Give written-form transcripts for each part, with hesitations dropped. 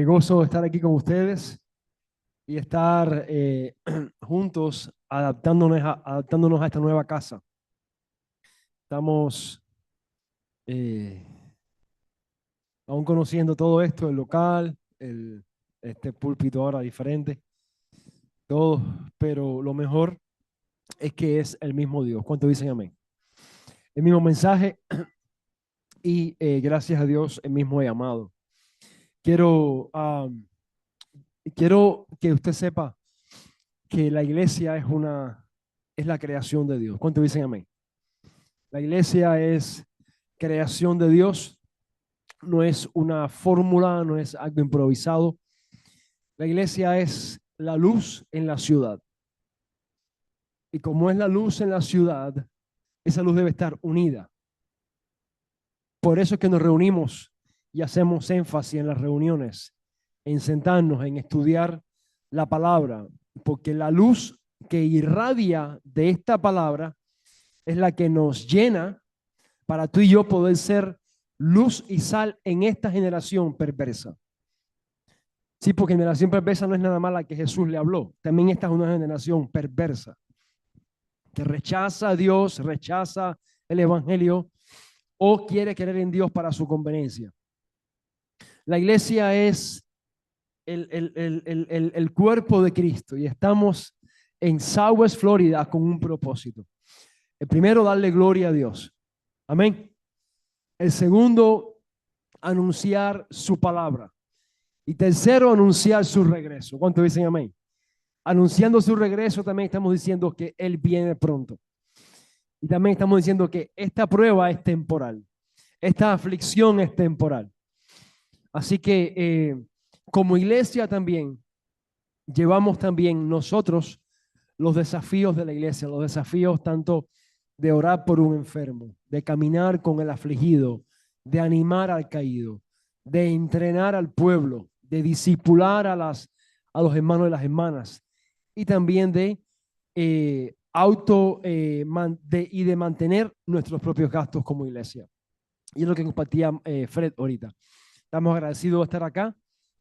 Qué gozo estar aquí con ustedes y estar juntos adaptándonos a esta nueva casa. Estamos eh, aún conociendo todo esto, el local, este púlpito ahora diferente, todo, pero lo mejor es que es el mismo Dios. ¿Cuánto dicen amén? El mismo mensaje y gracias a Dios el mismo llamado. Quiero, quiero que usted sepa que la iglesia es la creación de Dios. ¿Cuánto dicen amén? La iglesia es creación de Dios, no es una fórmula, no es algo improvisado. La iglesia es la luz en la ciudad. Y como es la luz en la ciudad, esa luz debe estar unida. Por eso es que nos reunimos y hacemos énfasis en las reuniones, en sentarnos, en estudiar la palabra, porque la luz que irradia de esta palabra es la que nos llena para tú y yo poder ser luz y sal en esta generación perversa. Sí, porque generación perversa no es nada más la que Jesús le habló. También esta es una generación perversa que rechaza a Dios, rechaza el evangelio o quiere creer en Dios para su conveniencia. La iglesia es el cuerpo de Cristo y estamos en Southwest, Florida, con un propósito. El primero, darle gloria a Dios. Amén. El segundo, anunciar su palabra. Y tercero, anunciar su regreso. ¿Cuántos dicen amén? Anunciando su regreso también estamos diciendo que Él viene pronto. Y también estamos diciendo que esta prueba es temporal. Esta aflicción es temporal. Así que como iglesia también llevamos también nosotros los desafíos de la iglesia, los desafíos tanto de orar por un enfermo, de caminar con el afligido, de animar al caído, de entrenar al pueblo, de discipular a los hermanos y las hermanas, y también de y de mantener nuestros propios gastos como iglesia. Y es lo que compartía Fred ahorita. Estamos agradecidos de estar acá,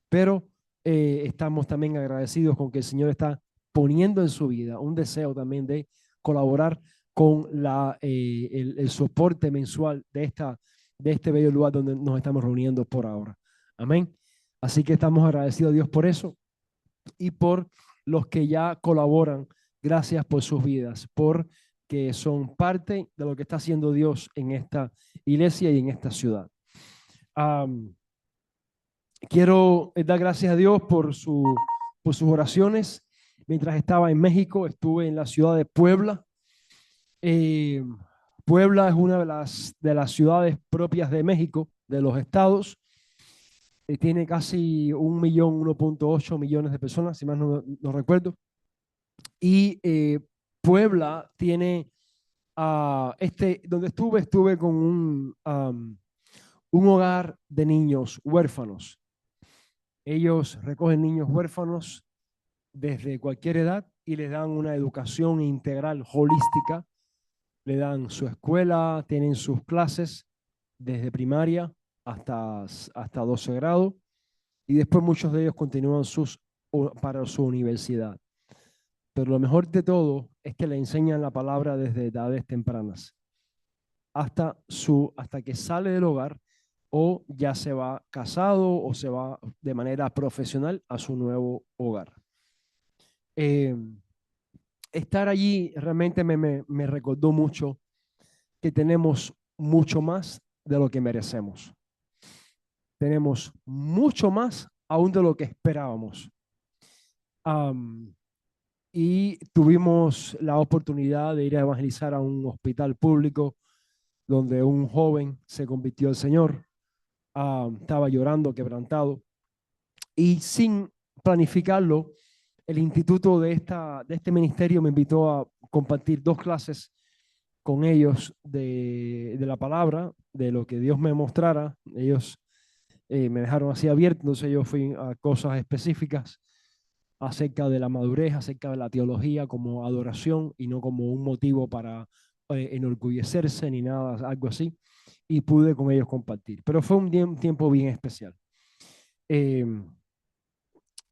pero estamos también agradecidos con que el Señor está poniendo en su vida un deseo también de colaborar con el soporte mensual de este bello lugar donde nos estamos reuniendo por ahora. Amén. Así que estamos agradecidos a Dios por eso y por los que ya colaboran. Gracias por sus vidas, por que son parte de lo que está haciendo Dios en esta iglesia y en esta ciudad. Um, Quiero dar gracias a Dios por sus oraciones. Mientras estaba en México, estuve en la ciudad de Puebla. Eh, Puebla es una de las ciudades propias de México, de los estados. Tiene casi 1.8 millones de personas, si más no recuerdo. Y Puebla tiene, donde estuve con un hogar de niños huérfanos. Ellos recogen niños huérfanos desde cualquier edad y les dan una educación integral, holística. Le dan su escuela, tienen sus clases desde primaria hasta 12 grado y después muchos de ellos continúan para su universidad. Pero lo mejor de todo es que le enseñan la palabra desde edades tempranas hasta que sale del hogar o ya se va casado o se va de manera profesional a su nuevo hogar. Eh, Estar allí realmente me recordó mucho que tenemos mucho más de lo que merecemos. Tenemos mucho más aún de lo que esperábamos. Um, y tuvimos la oportunidad de ir a evangelizar a un hospital público donde un joven se convirtió al Señor. Estaba llorando, quebrantado. Y sin planificarlo, el instituto de este ministerio me invitó a compartir 2 clases con ellos de la palabra, de lo que Dios me mostrara. Ellos me dejaron así abierto, entonces yo fui a cosas específicas acerca de la madurez, acerca de la teología como adoración y no como un motivo para enorgullecerse ni nada, algo así. Y pude con ellos compartir. Pero fue un tiempo bien especial. Eh,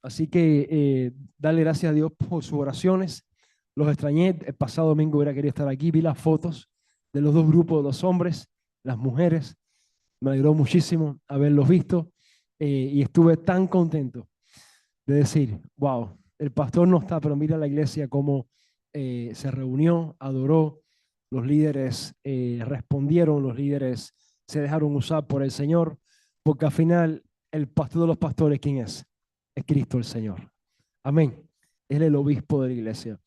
Así que darle gracias a Dios por sus oraciones. Los extrañé. El pasado domingo hubiera querido estar aquí. Vi las fotos de los dos grupos, los hombres, las mujeres. Me alegró muchísimo haberlos visto y estuve tan contento de decir, wow, el pastor no está, pero mira la iglesia cómo se reunió, adoró, los líderes respondieron, los líderes se dejaron usar por el Señor, porque al final el pastor de los pastores, ¿quién es? Es Cristo el Señor. Amén. Él es el obispo de la iglesia.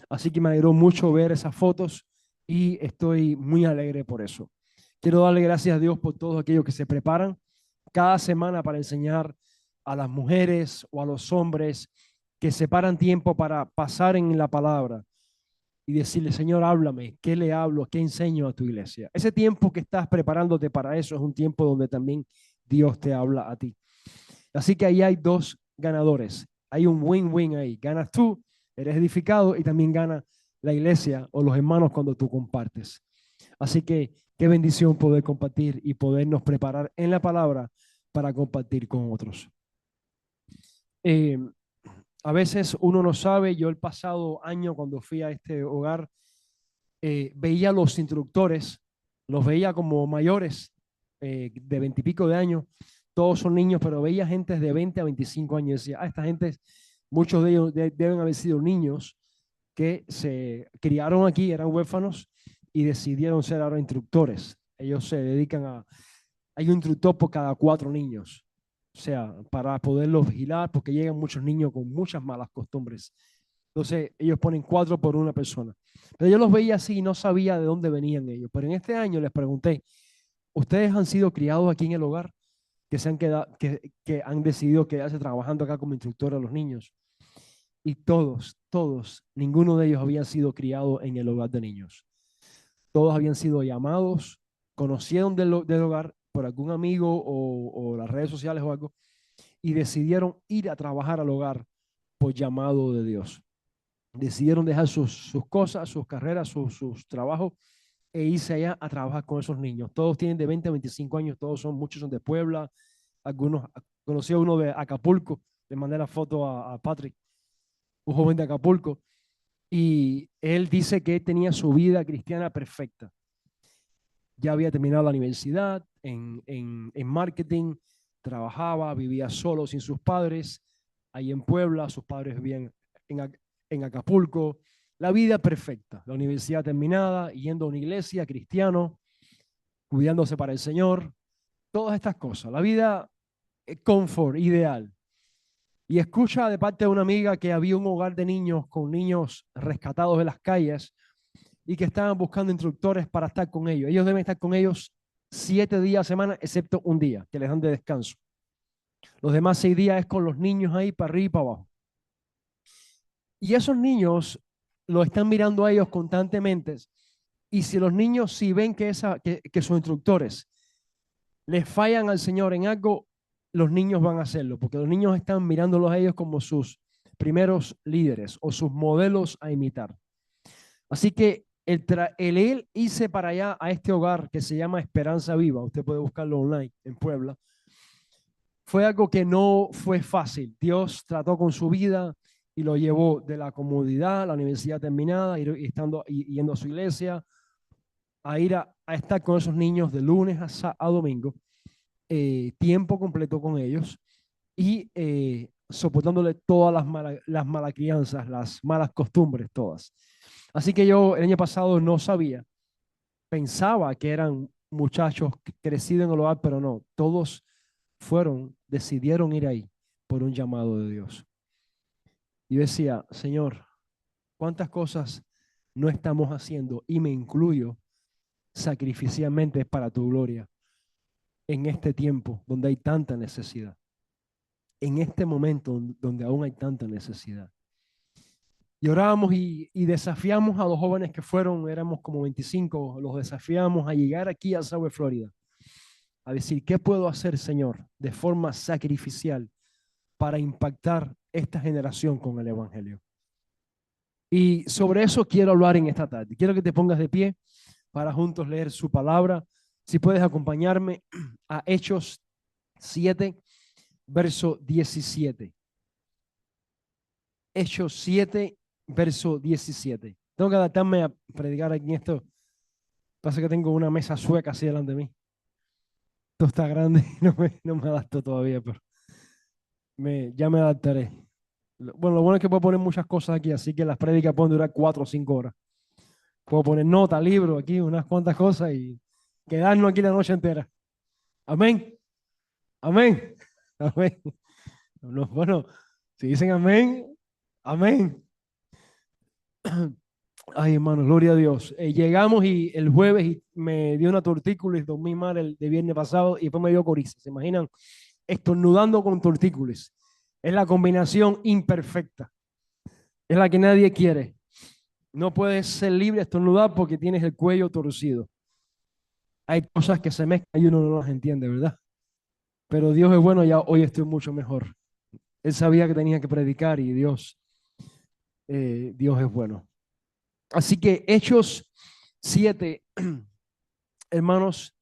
Así que me alegró mucho ver esas fotos y estoy muy alegre por eso. Quiero darle gracias a Dios por todos aquellos que se preparan cada semana para enseñar a las mujeres o a los hombres que separan tiempo para pasar en la palabra y decirle, Señor, háblame, ¿qué le hablo? ¿Qué enseño a tu iglesia? Ese tiempo que estás preparándote para eso es un tiempo donde también Dios te habla a ti. Así que ahí hay dos ganadores. Hay un win-win ahí. Ganas tú, eres edificado y también gana la iglesia o los hermanos cuando tú compartes. Así que qué bendición poder compartir y podernos preparar en la palabra para compartir con otros. Eh, a veces uno no sabe, yo el pasado año cuando fui a este hogar, veía a los instructores, los veía como mayores de 20 y pico de años, todos son niños, pero veía gente de 20 a 25 años y decía, esta gente, muchos de ellos deben haber sido niños que se criaron aquí, eran huérfanos y decidieron ser ahora instructores. Ellos se dedican a, hay un instructor por cada 4 niños, o sea, para poderlos vigilar, porque llegan muchos niños con muchas malas costumbres. Entonces, ellos ponen 4 por una persona. Pero yo los veía así y no sabía de dónde venían ellos. Pero en este año les pregunté, ¿ustedes han sido criados aquí en el hogar? Que, se han quedado, que han decidido quedarse trabajando acá como instructor a los niños. Y todos, ninguno de ellos habían sido criados en el hogar de niños. Todos habían sido llamados, conocieron del hogar por algún amigo o las redes sociales o algo, y decidieron ir a trabajar al hogar por llamado de Dios. Decidieron dejar sus cosas, sus carreras, sus trabajos e irse allá a trabajar con esos niños. Todos tienen de 20 a 25 años, muchos son de Puebla, algunos, conocí a uno de Acapulco, le mandé la foto a Patrick, un joven de Acapulco, y él dice que tenía su vida cristiana perfecta. Ya había terminado la universidad en marketing, trabajaba, vivía solo sin sus padres, ahí en Puebla, sus padres vivían en Acapulco, la vida perfecta, la universidad terminada, yendo a una iglesia, cristiano, cuidándose para el Señor, todas estas cosas, la vida confort, ideal. Y escucha de parte de una amiga que había un hogar de niños con niños rescatados de las calles y que estaban buscando instructores para estar con ellos. Ellos deben estar con ellos 7 días a semana, excepto un día que les dan de descanso. Los demás 6 días es con los niños ahí para arriba y para abajo. Y esos niños lo están mirando a ellos constantemente. Y si los niños, si ven que sus instructores les fallan al Señor en algo, los niños van a hacerlo, porque los niños están mirándolos a ellos como sus primeros líderes o sus modelos a imitar. Así que el él irse para allá a este hogar que se llama Esperanza Viva, usted puede buscarlo online en Puebla, fue algo que no fue fácil. Dios trató con su vida y lo llevó de la comodidad, la universidad terminada, yendo a su iglesia, a ir a estar con esos niños de lunes a domingo, tiempo completo con ellos y soportándole todas las malas crianzas, las malas costumbres, todas. Así que yo el año pasado no sabía, pensaba que eran muchachos crecidos en el hogar, pero no, todos decidieron ir ahí por un llamado de Dios. Y yo decía, Señor, ¿cuántas cosas no estamos haciendo? Y me incluyo sacrificialmente para tu gloria en este tiempo donde hay tanta necesidad, en este momento donde aún hay tanta necesidad. Y orábamos y desafiamos a los jóvenes que fueron, éramos como 25, los desafiamos a llegar aquí a South Florida, a decir, ¿qué puedo hacer, Señor, de forma sacrificial para impactar esta generación con el Evangelio? Y sobre eso quiero hablar en esta tarde. Quiero que te pongas de pie para juntos leer su palabra. Si puedes acompañarme a Hechos 7, verso 17. Hechos 7, verso 17. Tengo que adaptarme a predicar aquí en esto. Pasa que tengo una mesa sueca así delante de mí. Esto está grande y no me adapto todavía, pero ya me adaptaré. Bueno, lo bueno es que puedo poner muchas cosas aquí, así que las prédicas pueden durar 4 o 5 horas. Puedo poner nota, libro aquí, unas cuantas cosas y quedarnos aquí la noche entera. Amén. Amén. Amén. Bueno, si dicen amén, amén. Ay, hermano, gloria a Dios. Llegamos y el jueves y me dio una tortícolis, dormí mal el de viernes pasado y después me dio coriza. ¿Se imaginan? Estornudando con tortícolis. Es la combinación imperfecta. Es la que nadie quiere. No puedes ser libre de estornudar porque tienes el cuello torcido. Hay cosas que se mezclan y uno no las entiende, ¿verdad? Pero Dios es bueno, ya hoy estoy mucho mejor. Él sabía que tenía que predicar y Dios es bueno. Así que Hechos 7, hermanos,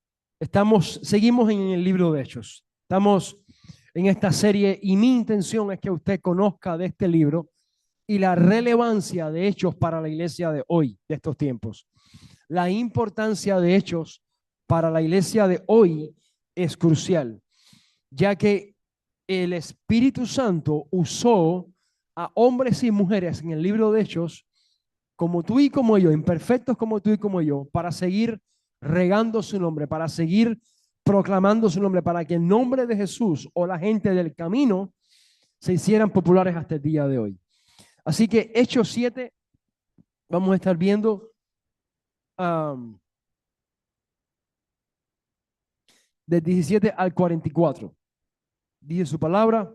seguimos en el libro de Hechos. Estamos en esta serie y mi intención es que usted conozca de este libro y la relevancia de Hechos para la iglesia de hoy, de estos tiempos. La importancia de Hechos para la iglesia de hoy es crucial, ya que el Espíritu Santo usó a hombres y mujeres en el libro de Hechos, como tú y como yo, imperfectos como tú y como yo, para seguir regando su nombre, para seguir proclamando su nombre, para que el nombre de Jesús o la gente del camino se hicieran populares hasta el día de hoy. Así que Hechos 7, vamos a estar viendo del 17 al 44. Dice su palabra.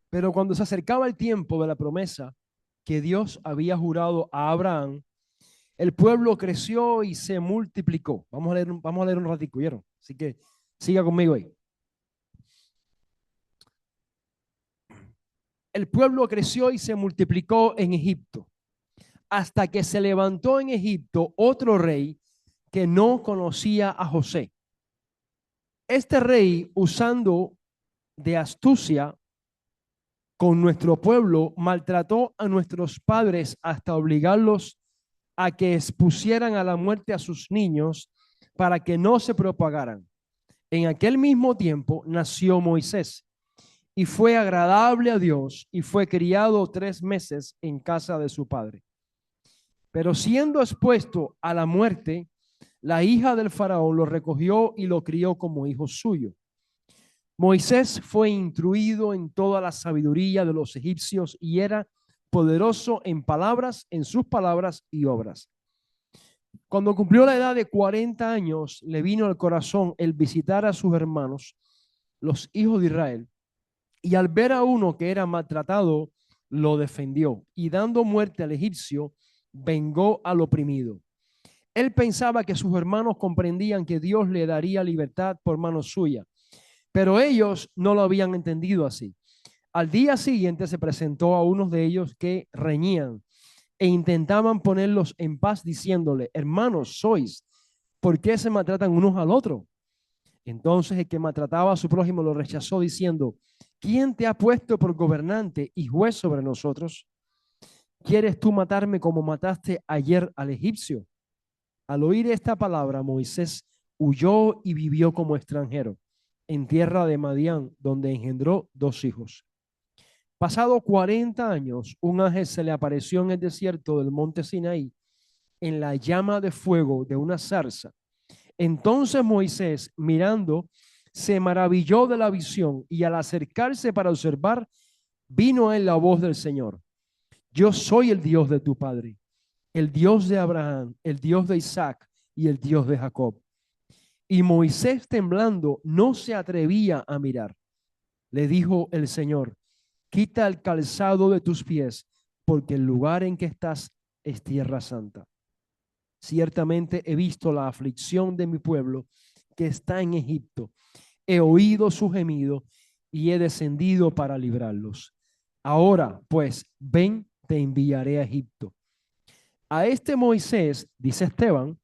Pero cuando se acercaba el tiempo de la promesa que Dios había jurado a Abraham, el pueblo creció y se multiplicó. Vamos a leer un ratico, ¿vieron? Así que siga conmigo ahí. El pueblo creció y se multiplicó en Egipto, hasta que se levantó en Egipto otro rey que no conocía a José. Este rey, usando de astucia con nuestro pueblo, maltrató a nuestros padres hasta obligarlos a que expusieran a la muerte a sus niños para que no se propagaran. En aquel mismo tiempo nació Moisés y fue agradable a Dios y fue criado 3 meses en casa de su padre. Pero siendo expuesto a la muerte, la hija del faraón lo recogió y lo crió como hijo suyo. Moisés fue instruido en toda la sabiduría de los egipcios y era poderoso en palabras, en sus palabras y obras. Cuando cumplió la edad de 40 años, le vino al corazón el visitar a sus hermanos, los hijos de Israel, y al ver a uno que era maltratado, lo defendió y dando muerte al egipcio, vengó al oprimido. Él pensaba que sus hermanos comprendían que Dios le daría libertad por mano suya, pero ellos no lo habían entendido así. Al día siguiente se presentó a unos de ellos que reñían e intentaban ponerlos en paz diciéndole, hermanos sois, ¿por qué se maltratan unos al otro? Entonces el que maltrataba a su prójimo lo rechazó diciendo, ¿quién te ha puesto por gobernante y juez sobre nosotros? ¿Quieres tú matarme como mataste ayer al egipcio? Al oír esta palabra, Moisés huyó y vivió como extranjero en tierra de Madián, donde engendró 2 hijos. Pasado 40 años, un ángel se le apareció en el desierto del monte Sinaí en la llama de fuego de una zarza. Entonces Moisés, mirando, se maravilló de la visión y al acercarse para observar, vino a él la voz del Señor. Yo soy el Dios de tu padre, el Dios de Abraham, el Dios de Isaac y el Dios de Jacob. Y Moisés, temblando, no se atrevía a mirar. Le dijo el Señor, quita el calzado de tus pies, porque el lugar en que estás es tierra santa. Ciertamente he visto la aflicción de mi pueblo que está en Egipto. He oído su gemido y he descendido para librarlos. Ahora, pues, ven, te enviaré a Egipto. A este Moisés, dice Esteban,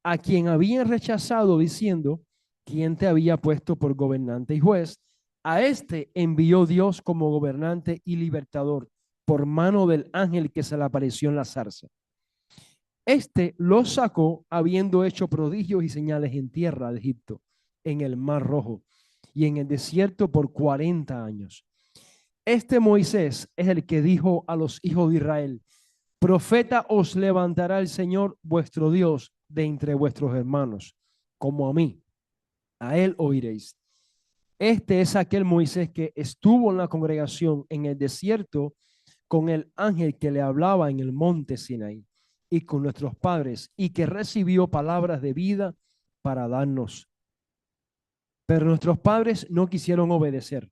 a quien habían rechazado diciendo, ¿quién te había puesto por gobernante y juez? A este envió Dios como gobernante y libertador por mano del ángel que se le apareció en la zarza. Este los sacó habiendo hecho prodigios y señales en tierra de Egipto, en el Mar Rojo y en el desierto por 40 años. Este Moisés es el que dijo a los hijos de Israel, profeta os levantará el Señor vuestro Dios de entre vuestros hermanos, como a mí. A él oiréis. Este es aquel Moisés que estuvo en la congregación en el desierto con el ángel que le hablaba en el monte Sinaí y con nuestros padres y que recibió palabras de vida para darnos. Pero nuestros padres no quisieron obedecer,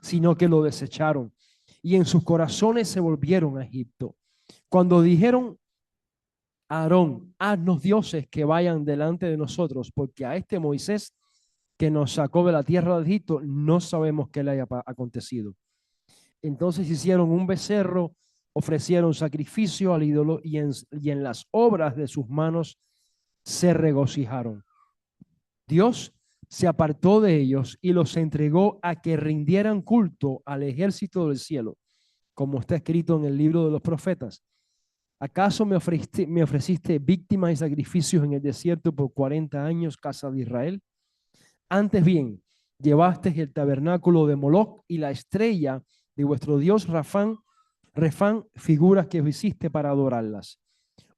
sino que lo desecharon y en sus corazones se volvieron a Egipto. Cuando dijeron a Aarón, haznos dioses que vayan delante de nosotros, porque a este Moisés que nos sacó de la tierra de Egipto no sabemos qué le haya acontecido. Entonces hicieron un becerro, ofrecieron sacrificio al ídolo y en las obras de sus manos se regocijaron. Dios se apartó de ellos y los entregó a que rindieran culto al ejército del cielo, como está escrito en el libro de los profetas. ¿Acaso me ofreciste víctimas y sacrificios en el desierto por 40 años, casa de Israel? Antes bien, llevaste el tabernáculo de Moloc y la estrella de vuestro dios Refán, figuras que hiciste para adorarlas.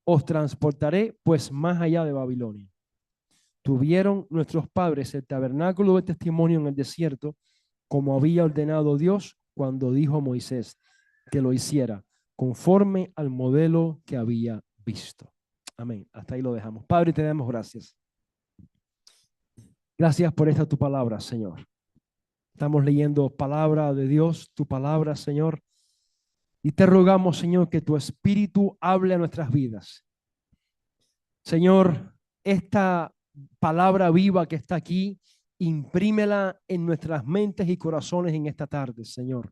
Os transportaré pues más allá de Babilonia. Tuvieron nuestros padres el tabernáculo de testimonio en el desierto, como había ordenado Dios cuando dijo a Moisés que lo hiciera, conforme al modelo que había visto. Amén. Hasta ahí lo dejamos. Padre, te damos gracias. Gracias por esta tu palabra, Señor. Estamos leyendo palabra de Dios, tu palabra, Señor. Y te rogamos, Señor, que tu espíritu hable a nuestras vidas. Señor, esta palabra viva que está aquí, imprímela en nuestras mentes y corazones en esta tarde, Señor.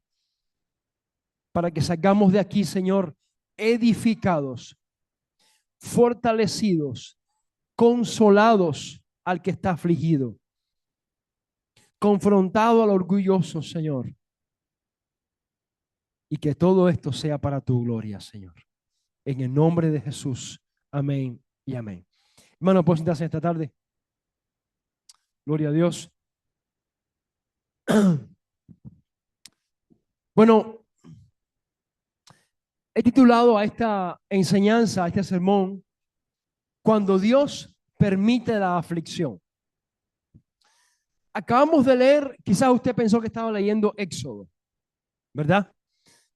Para que salgamos de aquí, Señor, edificados, fortalecidos, consolados al que está afligido, confrontado al orgulloso, Señor. Y que todo esto sea para tu gloria, Señor. En el nombre de Jesús. Amén y amén. Hermano, ¿puedo sentarse esta tarde? Gloria a Dios. Bueno, he titulado a esta enseñanza, a este sermón, Cuando Dios permite la aflicción. Acabamos de leer, quizás usted pensó que estaba leyendo Éxodo, ¿verdad?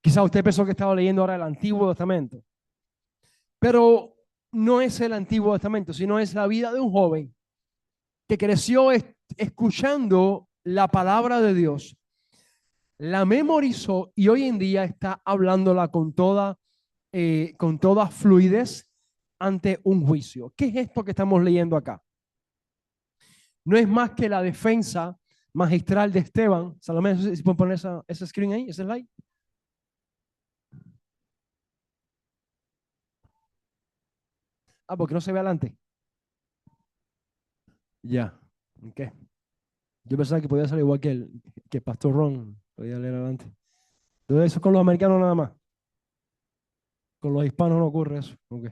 Quizás usted pensó que estaba leyendo ahora el Antiguo Testamento. Pero no es el Antiguo Testamento, sino es la vida de un joven que creció escuchando la palabra de Dios, la memorizó y hoy en día está hablándola con toda fluidez ante un juicio. ¿Qué es esto que estamos leyendo acá? No es más que la defensa magistral de Esteban. Salomé, si pueden poner ese screen ahí, ese slide. Ah, porque no se ve adelante. Ya, ok. Yo pensaba que podía ser igual que el Pastor Ron, podía leer adelante. Entonces eso es con los americanos nada más. Con los hispanos no ocurre eso. Okay.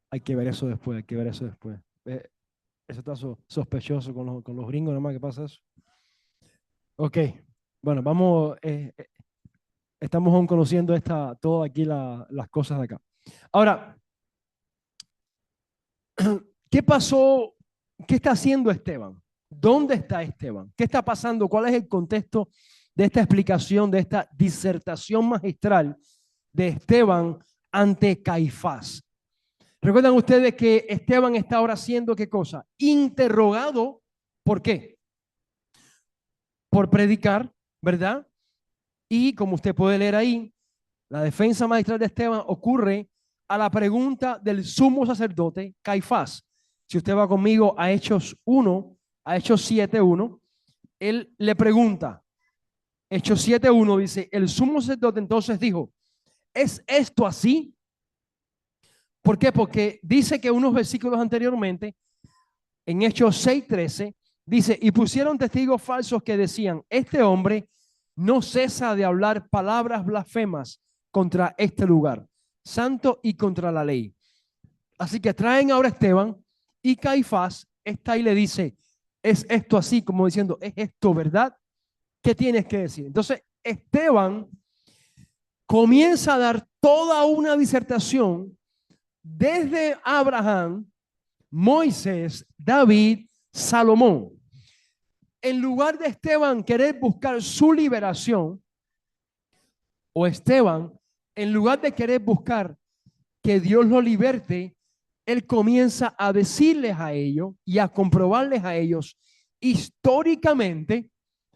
Hay que ver eso después, hay que ver eso después. Eso está sospechoso con los gringos nada más que pasa eso. Ok, bueno, vamos, estamos aún conociendo todas aquí las cosas de acá. Ahora, ¿qué pasó? ¿Qué está haciendo Esteban? ¿Dónde está Esteban? ¿Qué está pasando? ¿Cuál es el contexto de esta explicación, de esta disertación magistral de Esteban ante Caifás? ¿Recuerdan ustedes que Esteban está ahora siendo qué cosa? Interrogado. ¿Por qué? Por predicar, ¿verdad? Y como usted puede leer ahí, la defensa magistral de Esteban ocurre a la pregunta del sumo sacerdote Caifás. Si usted va conmigo a Hechos 1, a Hechos 7:1, él le pregunta, Hechos 7:1 dice, el sumo sacerdote entonces dijo, ¿es esto así? ¿Por qué? Porque dice que unos versículos anteriormente, en Hechos 6:13, dice, y pusieron testigos falsos que decían, este hombre no cesa de hablar palabras blasfemas contra este lugar santo y contra la ley. Así que traen ahora a Esteban y Caifás está y le dice, ¿es esto así? Como diciendo, ¿es esto verdad? ¿Qué tienes que decir? Entonces, Esteban comienza a dar toda una disertación desde Abraham, Moisés, David, Salomón. En lugar de Esteban querer buscar su liberación, o Esteban, en lugar de querer buscar que Dios lo liberte, él comienza a decirles a ellos y a comprobarles a ellos históricamente,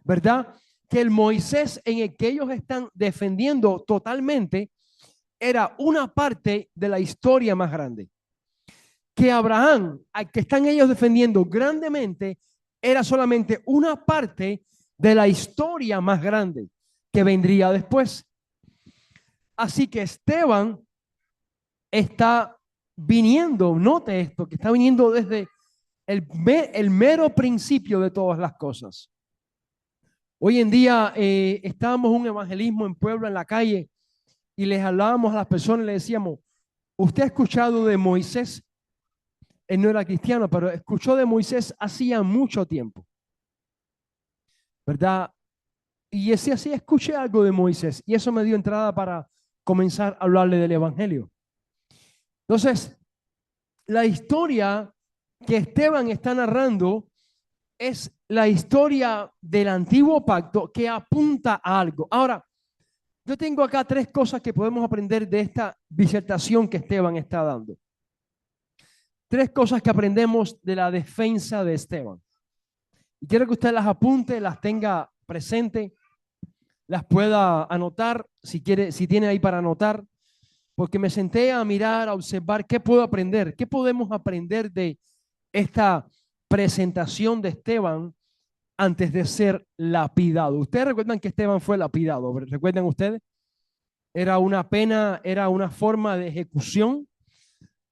¿verdad? Que el Moisés en el que ellos están defendiendo totalmente era una parte de la historia más grande. Que Abraham, al que están ellos defendiendo grandemente, era solamente una parte de la historia más grande que vendría después. Así que Esteban está viniendo, note esto, que está viniendo desde el mero principio de todas las cosas. Hoy en día estábamos en un evangelismo en Puebla, en la calle, y les hablábamos a las personas y les decíamos, ¿usted ha escuchado de Moisés? Él no era cristiano, pero escuchó de Moisés hacía mucho tiempo, ¿verdad? Y ese así escuché algo de Moisés y eso me dio entrada para comenzar a hablarle del evangelio. Entonces, la historia que Esteban está narrando es la historia del antiguo pacto que apunta a algo. Ahora, yo tengo acá tres cosas que podemos aprender de esta disertación que Esteban está dando. Tres cosas que aprendemos de la defensa de Esteban. Y quiero que usted las apunte, las tenga presente, las pueda anotar, si quiere, si tiene ahí para anotar, porque me senté a mirar, a observar qué puedo aprender, qué podemos aprender de esta presentación de Esteban antes de ser lapidado. Ustedes recuerdan que Esteban fue lapidado, ¿recuerdan ustedes? Era una pena, era una forma de ejecución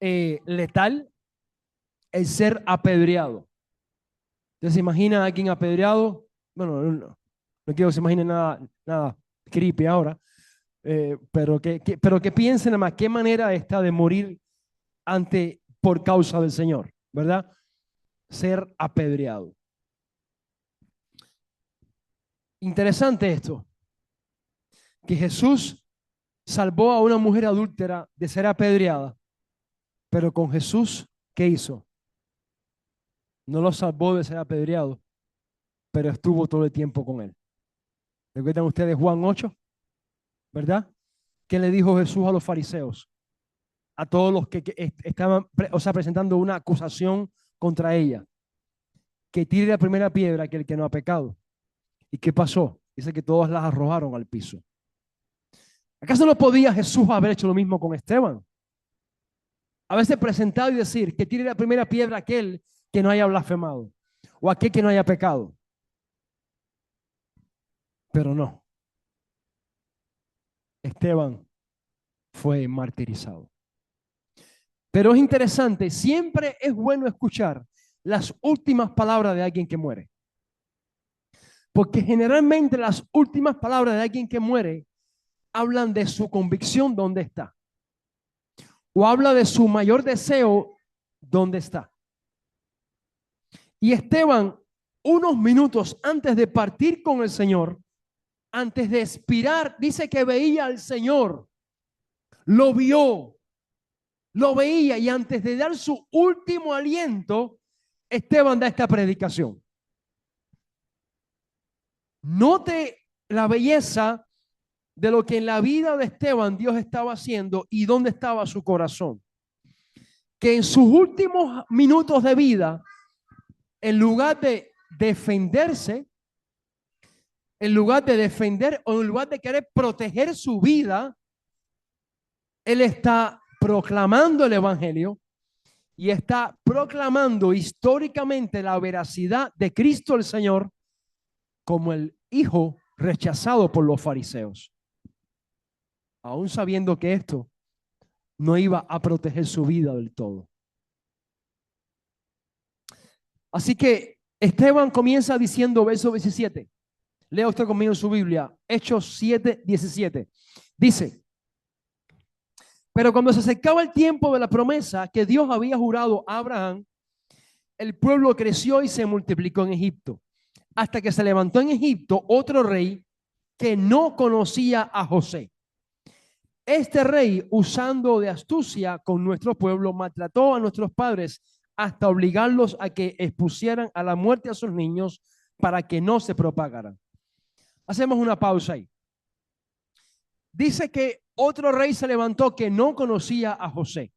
letal, el ser apedreado. ¿Usted se imagina a alguien apedreado? Bueno, no quiero que se imagine nada creepy ahora, pero que piensen nada más qué manera está de morir por causa del Señor, ¿verdad? Ser apedreado. Interesante esto, que Jesús salvó a una mujer adúltera de ser apedreada, pero con Jesús, ¿qué hizo? No lo salvó de ser apedreado, pero estuvo todo el tiempo con él. ¿Recuerdan ustedes Juan 8? ¿Verdad? ¿Qué le dijo Jesús a los fariseos? A todos los que estaban, presentando una acusación contra ella. Que tire la primera piedra aquel que no ha pecado. ¿Y qué pasó? Dice que todas las arrojaron al piso. ¿Acaso no podía Jesús haber hecho lo mismo con Esteban? Haberse presentado y decir que tire la primera piedra aquel que no haya blasfemado o aquel que no haya pecado. Pero no. Esteban fue martirizado. Pero es interesante, siempre es bueno escuchar las últimas palabras de alguien que muere. Porque generalmente las últimas palabras de alguien que muere hablan de su convicción dónde está. O habla de su mayor deseo dónde está. Y Esteban, unos minutos antes de partir con el Señor, antes de expirar, dice que veía al Señor. Lo vio, lo veía y antes de dar su último aliento, Esteban da esta predicación. Note la belleza de lo que en la vida de Esteban Dios estaba haciendo y dónde estaba su corazón. Que en sus últimos minutos de vida, en lugar de defenderse, en lugar de defender o en lugar de querer proteger su vida, él está proclamando el evangelio y está proclamando históricamente la veracidad de Cristo el Señor como el hijo rechazado por los fariseos, aún sabiendo que esto no iba a proteger su vida del todo. Así que Esteban comienza diciendo, verso 17. Lea usted conmigo en su Biblia, Hechos 7, 17. Dice: pero cuando se acercaba el tiempo de la promesa que Dios había jurado a Abraham, el pueblo creció y se multiplicó en Egipto, hasta que se levantó en Egipto otro rey que no conocía a José. Este rey, usando de astucia con nuestro pueblo, maltrató a nuestros padres hasta obligarlos a que expusieran a la muerte a sus niños para que no se propagaran. Hacemos una pausa ahí. Dice que otro rey se levantó que no conocía a José.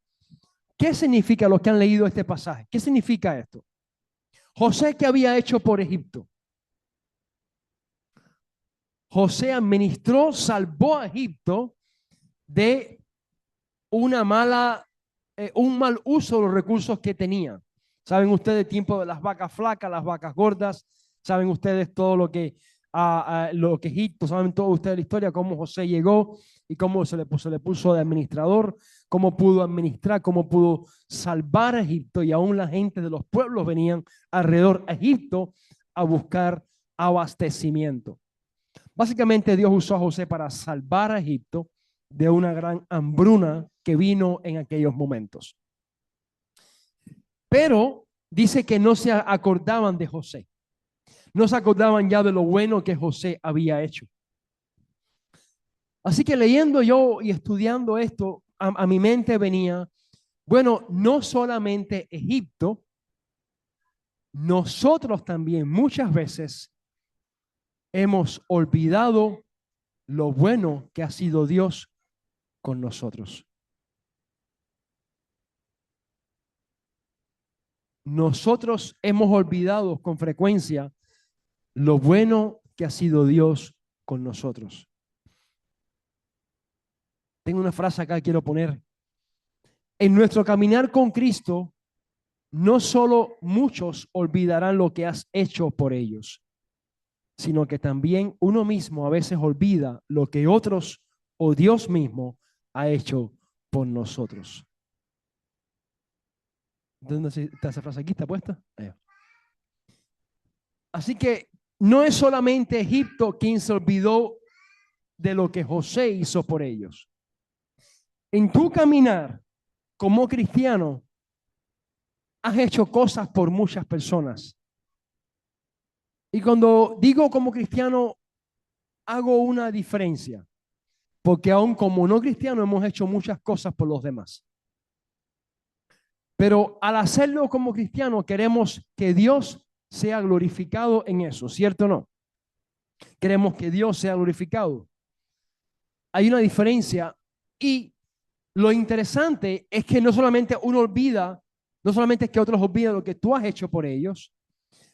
¿Qué significa los que han leído este pasaje? ¿Qué significa esto? José, ¿qué había hecho por Egipto? José administró, salvó a Egipto de un mal uso de los recursos que tenía. Saben ustedes el tiempo de las vacas flacas, las vacas gordas. Saben ustedes todo lo que Egipto, saben todos ustedes la historia, cómo José llegó y cómo se le puso de administrador, cómo pudo administrar, cómo pudo salvar a Egipto, y aún la gente de los pueblos venían alrededor a Egipto a buscar abastecimiento. Básicamente Dios usó a José para salvar a Egipto de una gran hambruna que vino en aquellos momentos. Pero dice que no se acordaban de José. No se acordaban ya de lo bueno que José había hecho. Así que leyendo yo y estudiando esto, a mi mente venía, bueno, no solamente Egipto, nosotros también muchas veces hemos olvidado lo bueno que ha sido Dios con nosotros. Nosotros hemos olvidado con frecuencia lo bueno que ha sido Dios con nosotros. Tengo una frase acá que quiero poner. En nuestro caminar con Cristo, no solo muchos olvidarán lo que has hecho por ellos, sino que también uno mismo a veces olvida lo que otros o Dios mismo ha hecho por nosotros. ¿Dónde está esa frase? Aquí está puesta. Ahí. Así que no es solamente Egipto quien se olvidó de lo que José hizo por ellos. En tu caminar como cristiano, has hecho cosas por muchas personas. Y cuando digo como cristiano, hago una diferencia, porque aún como no cristiano hemos hecho muchas cosas por los demás. Pero al hacerlo como cristiano queremos que Dios sea glorificado en eso, ¿cierto o no? Queremos que Dios sea glorificado. Hay una diferencia, y lo interesante es que no solamente uno olvida, no solamente es que otros olvidan lo que tú has hecho por ellos,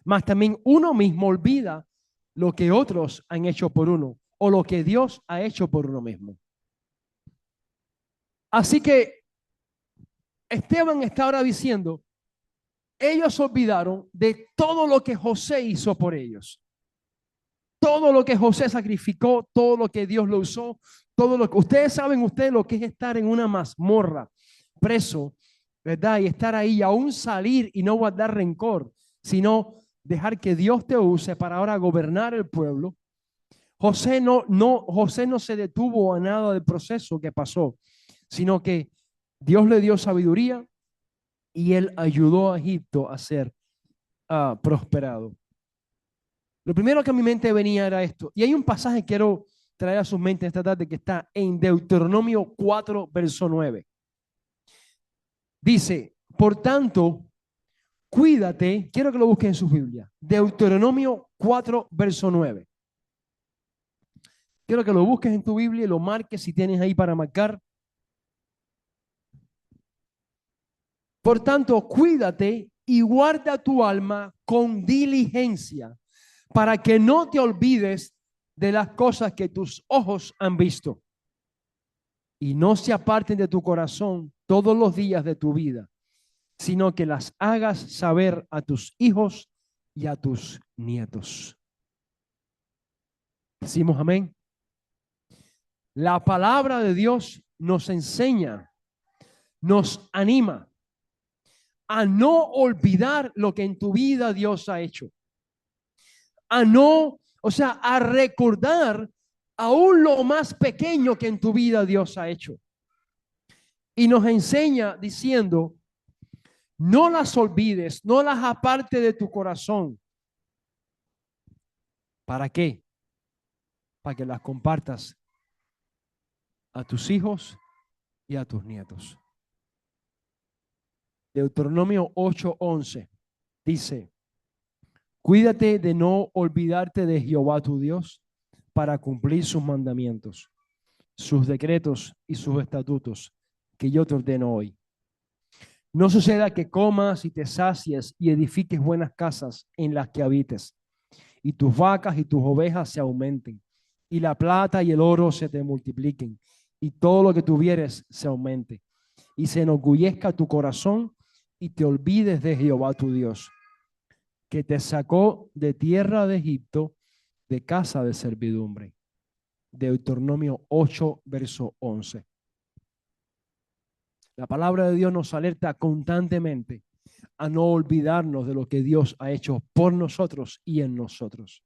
más también uno mismo olvida lo que otros han hecho por uno o lo que Dios ha hecho por uno mismo. Así que Esteban está ahora diciendo, ellos olvidaron de todo lo que José hizo por ellos. Todo lo que José sacrificó, todo lo que Dios lo usó, todo lo que ustedes saben lo que es estar en una mazmorra, preso, ¿verdad? Y estar ahí y aún salir y no guardar rencor, sino dejar que Dios te use para ahora gobernar el pueblo. José no se detuvo a nada del proceso que pasó, sino que Dios le dio sabiduría y él ayudó a Egipto a ser prosperado. Lo primero que a mi mente venía era esto. Y hay un pasaje que quiero traer a su mente esta tarde que está en Deuteronomio 4, verso 9. Dice, por tanto, cuídate, quiero que lo busquen en su Biblia. Deuteronomio 4, verso 9. Quiero que lo busques en tu Biblia y lo marques si tienes ahí para marcar. Por tanto, cuídate y guarda tu alma con diligencia, para que no te olvides de las cosas que tus ojos han visto y no se aparten de tu corazón todos los días de tu vida, sino que las hagas saber a tus hijos y a tus nietos. Decimos amén. La palabra de Dios nos enseña, nos anima a no olvidar lo que en tu vida Dios ha hecho. A no, o sea, a recordar aún lo más pequeño que en tu vida Dios ha hecho. Y nos enseña diciendo, no las olvides, no las apartes de tu corazón. ¿Para qué? Para que las compartas a tus hijos y a tus nietos. Deuteronomio 8:11 dice, cuídate de no olvidarte de Jehová tu Dios para cumplir sus mandamientos, sus decretos y sus estatutos que yo te ordeno hoy. No suceda que comas y te sacies y edifiques buenas casas en las que habites, y tus vacas y tus ovejas se aumenten, y la plata y el oro se te multipliquen, y todo lo que tuvieres se aumente, y se enorgullezca tu corazón y te olvides de Jehová tu Dios, que te sacó de tierra de Egipto, de casa de servidumbre. Deuteronomio 8, verso 11. La palabra de Dios nos alerta constantemente a no olvidarnos de lo que Dios ha hecho por nosotros y en nosotros.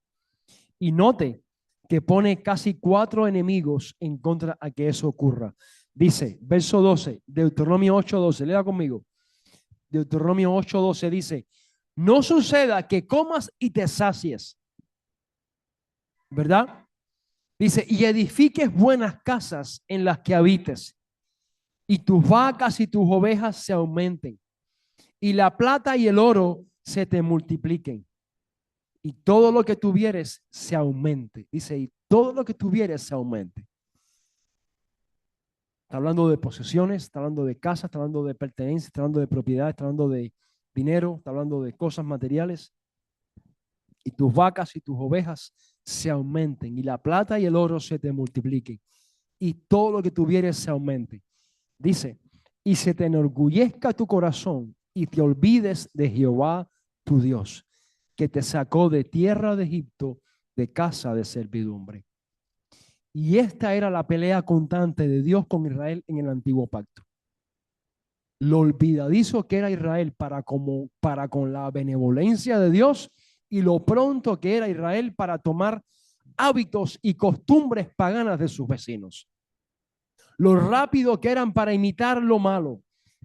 Y note que pone casi 4 enemigos en contra a que eso ocurra. Dice, verso 12, Deuteronomio 8:12, lea conmigo. Deuteronomio 8:12 dice, no suceda que comas y te sacies, ¿verdad? Dice, y edifiques buenas casas en las que habites, y tus vacas y tus ovejas se aumenten, y la plata y el oro se te multipliquen, y todo lo que tuvieres se aumente. Dice, y todo lo que tuvieres se aumente. Está hablando de posesiones, está hablando de casas, está hablando de pertenencias, está hablando de propiedades, está hablando de dinero, está hablando de cosas materiales. Y tus vacas y tus ovejas se aumenten, y la plata y el oro se te multipliquen, y todo lo que tuvieres se aumente. Dice, y se te enorgullezca tu corazón y te olvides de Jehová tu Dios, que te sacó de tierra de Egipto, de casa de servidumbre. Y esta era la pelea constante de Dios con Israel en el antiguo pacto. Lo olvidadizo que era Israel para con la benevolencia de Dios, y lo pronto que era Israel para tomar hábitos y costumbres paganas de sus vecinos. Lo rápido que eran para imitar lo malo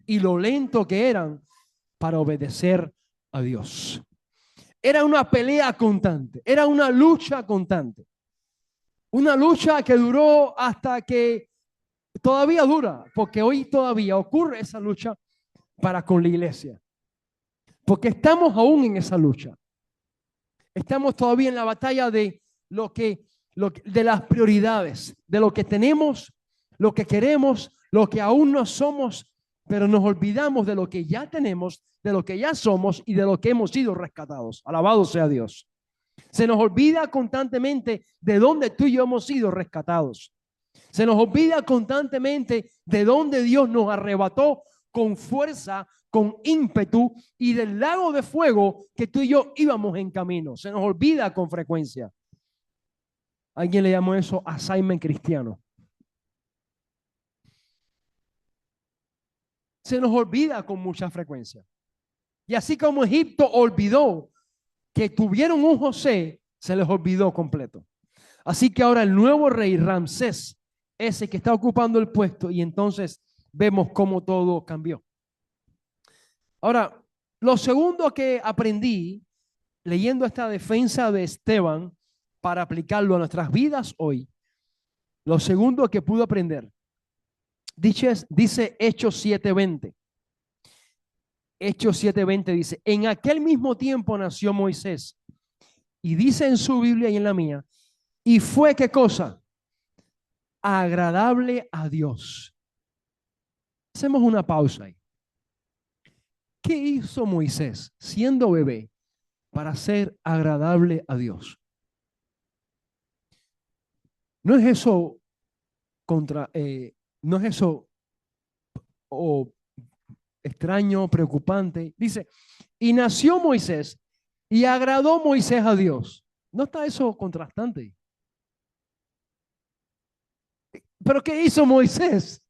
y lo lento que eran para obedecer a Dios. Era una pelea constante, era una lucha constante. Una lucha que duró hasta que todavía dura, porque hoy todavía ocurre esa lucha para con la iglesia. Porque estamos aún en esa lucha. Estamos todavía en la batalla de de las prioridades, de lo que tenemos, lo que queremos, lo que aún no somos, pero nos olvidamos de lo que ya tenemos, de lo que ya somos y de lo que hemos sido rescatados. Alabado sea Dios. Se nos olvida constantemente de dónde tú y yo hemos sido rescatados. Se nos olvida constantemente de dónde Dios nos arrebató con fuerza, con ímpetu, y del lago de fuego que tú y yo íbamos en camino. Se nos olvida con frecuencia. Alguien le llamó eso assignment cristiano. Se nos olvida con mucha frecuencia. Y así como Egipto olvidó que tuvieron un José, se les olvidó completo. Así que ahora el nuevo rey Ramsés es el que está ocupando el puesto, y entonces vemos cómo todo cambió. Ahora, lo segundo que aprendí leyendo esta defensa de Esteban para aplicarlo a nuestras vidas hoy, lo segundo que pude aprender, dice Hechos 7:20. Hechos 7:20 dice, en aquel mismo tiempo nació Moisés, y dice en su Biblia y en la mía, y fue ¿qué cosa? Agradable a Dios. Hacemos una pausa ahí. ¿Qué hizo Moisés siendo bebé para ser agradable a Dios? ¿No es eso no es eso extraño, preocupante? Dice, y nació Moisés y agradó Moisés a Dios. ¿No está eso contrastante? Pero ¿qué hizo Moisés?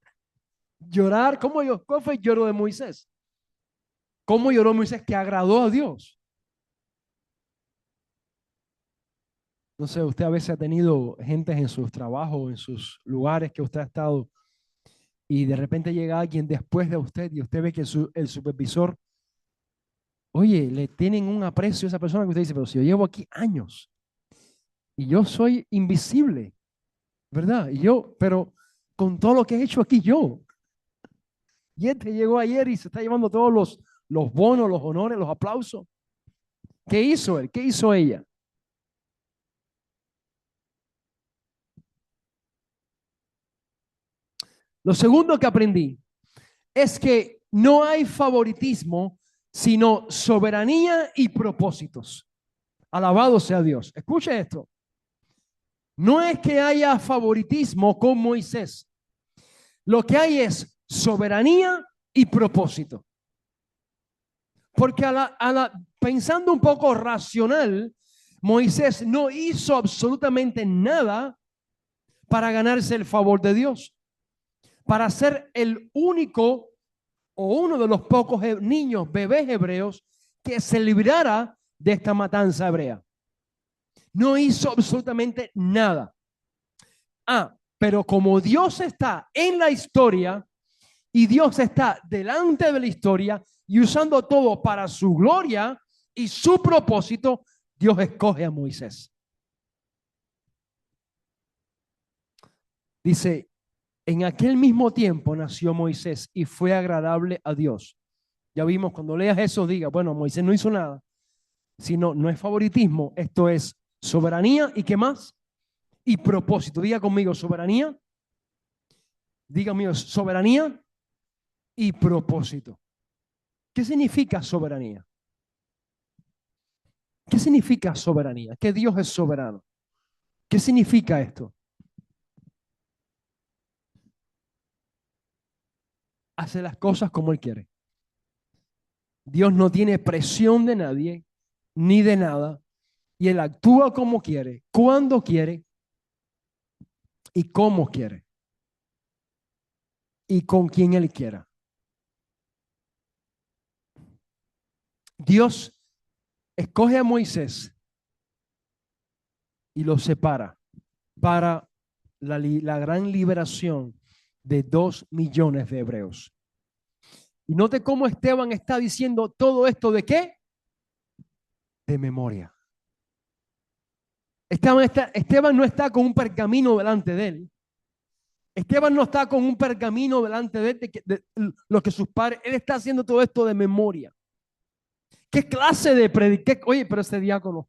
Llorar. ¿Cuál fue el lloro de Moisés? ¿Cómo lloró Moisés que agradó a Dios? No sé, usted a veces ha tenido gente en sus trabajos, en sus lugares que usted ha estado, y de repente llega alguien después de usted y usted ve que el supervisor, oye, le tienen un aprecio a esa persona que usted dice, pero si yo llevo aquí años y yo soy invisible, ¿verdad? Pero con todo lo que he hecho aquí yo, y este llegó ayer y se está llevando todos los bonos, los honores, los aplausos. ¿Qué hizo él? ¿Qué hizo ella? Lo segundo que aprendí es que no hay favoritismo, sino soberanía y propósitos. Alabado sea Dios. Escuche esto. No es que haya favoritismo con Moisés. Lo que hay es soberanía y propósito. Porque pensando un poco racional, Moisés no hizo absolutamente nada para ganarse el favor de Dios, para ser el único o uno de los pocos niños, bebés hebreos que se librara de esta matanza hebrea. No hizo absolutamente nada. Pero como Dios está en la historia y Dios está delante de la historia y usando todo para su gloria y su propósito, Dios escoge a Moisés. Dice, en aquel mismo tiempo nació Moisés y fue agradable a Dios. Ya vimos, cuando leas eso, diga, bueno, Moisés no hizo nada, sino no es favoritismo, esto es soberanía y ¿qué más? Y propósito. Diga conmigo, soberanía. Diga conmigo, soberanía y propósito. ¿Qué significa soberanía? ¿Qué significa soberanía? Que Dios es soberano. ¿Qué significa esto? Hace las cosas como Él quiere. Dios no tiene presión de nadie ni de nada y Él actúa como quiere, cuando quiere y cómo quiere y con quien Él quiera. Dios escoge a Moisés y lo separa para la gran liberación de 2 millones de hebreos. Y note cómo Esteban está diciendo todo esto de qué? De memoria. Esteban no está con un pergamino delante de él. Esteban no está con un pergamino delante de él de lo que sus padres, él está haciendo todo esto de memoria. ¿Qué clase de predicación? Oye, pero ese diácono,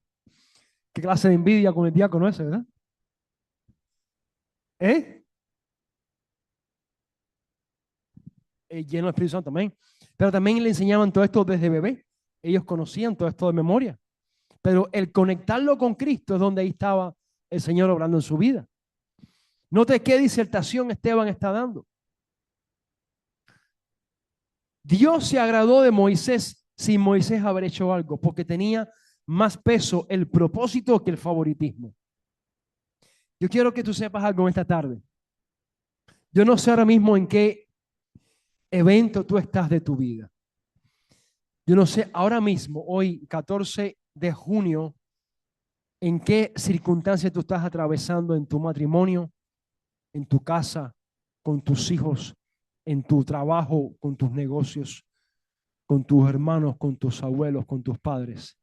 ¿qué clase de envidia con el diácono ese, verdad? ¿Eh? Lleno del Espíritu Santo también. Pero también le enseñaban todo esto desde bebé. Ellos conocían todo esto de memoria. Pero el conectarlo con Cristo es donde ahí estaba el Señor obrando en su vida. Note qué disertación Esteban está dando. Dios se agradó de Moisés sin Moisés haber hecho algo, porque tenía más peso el propósito que el favoritismo. Yo quiero que tú sepas algo esta tarde. Yo no sé ahora mismo en qué evento tú estás de tu vida. Yo no sé ahora mismo, hoy 14 de junio, en qué circunstancia tú estás atravesando en tu matrimonio, en tu casa, con tus hijos, en tu trabajo, con tus negocios, con tus hermanos, con tus abuelos, con tus padres.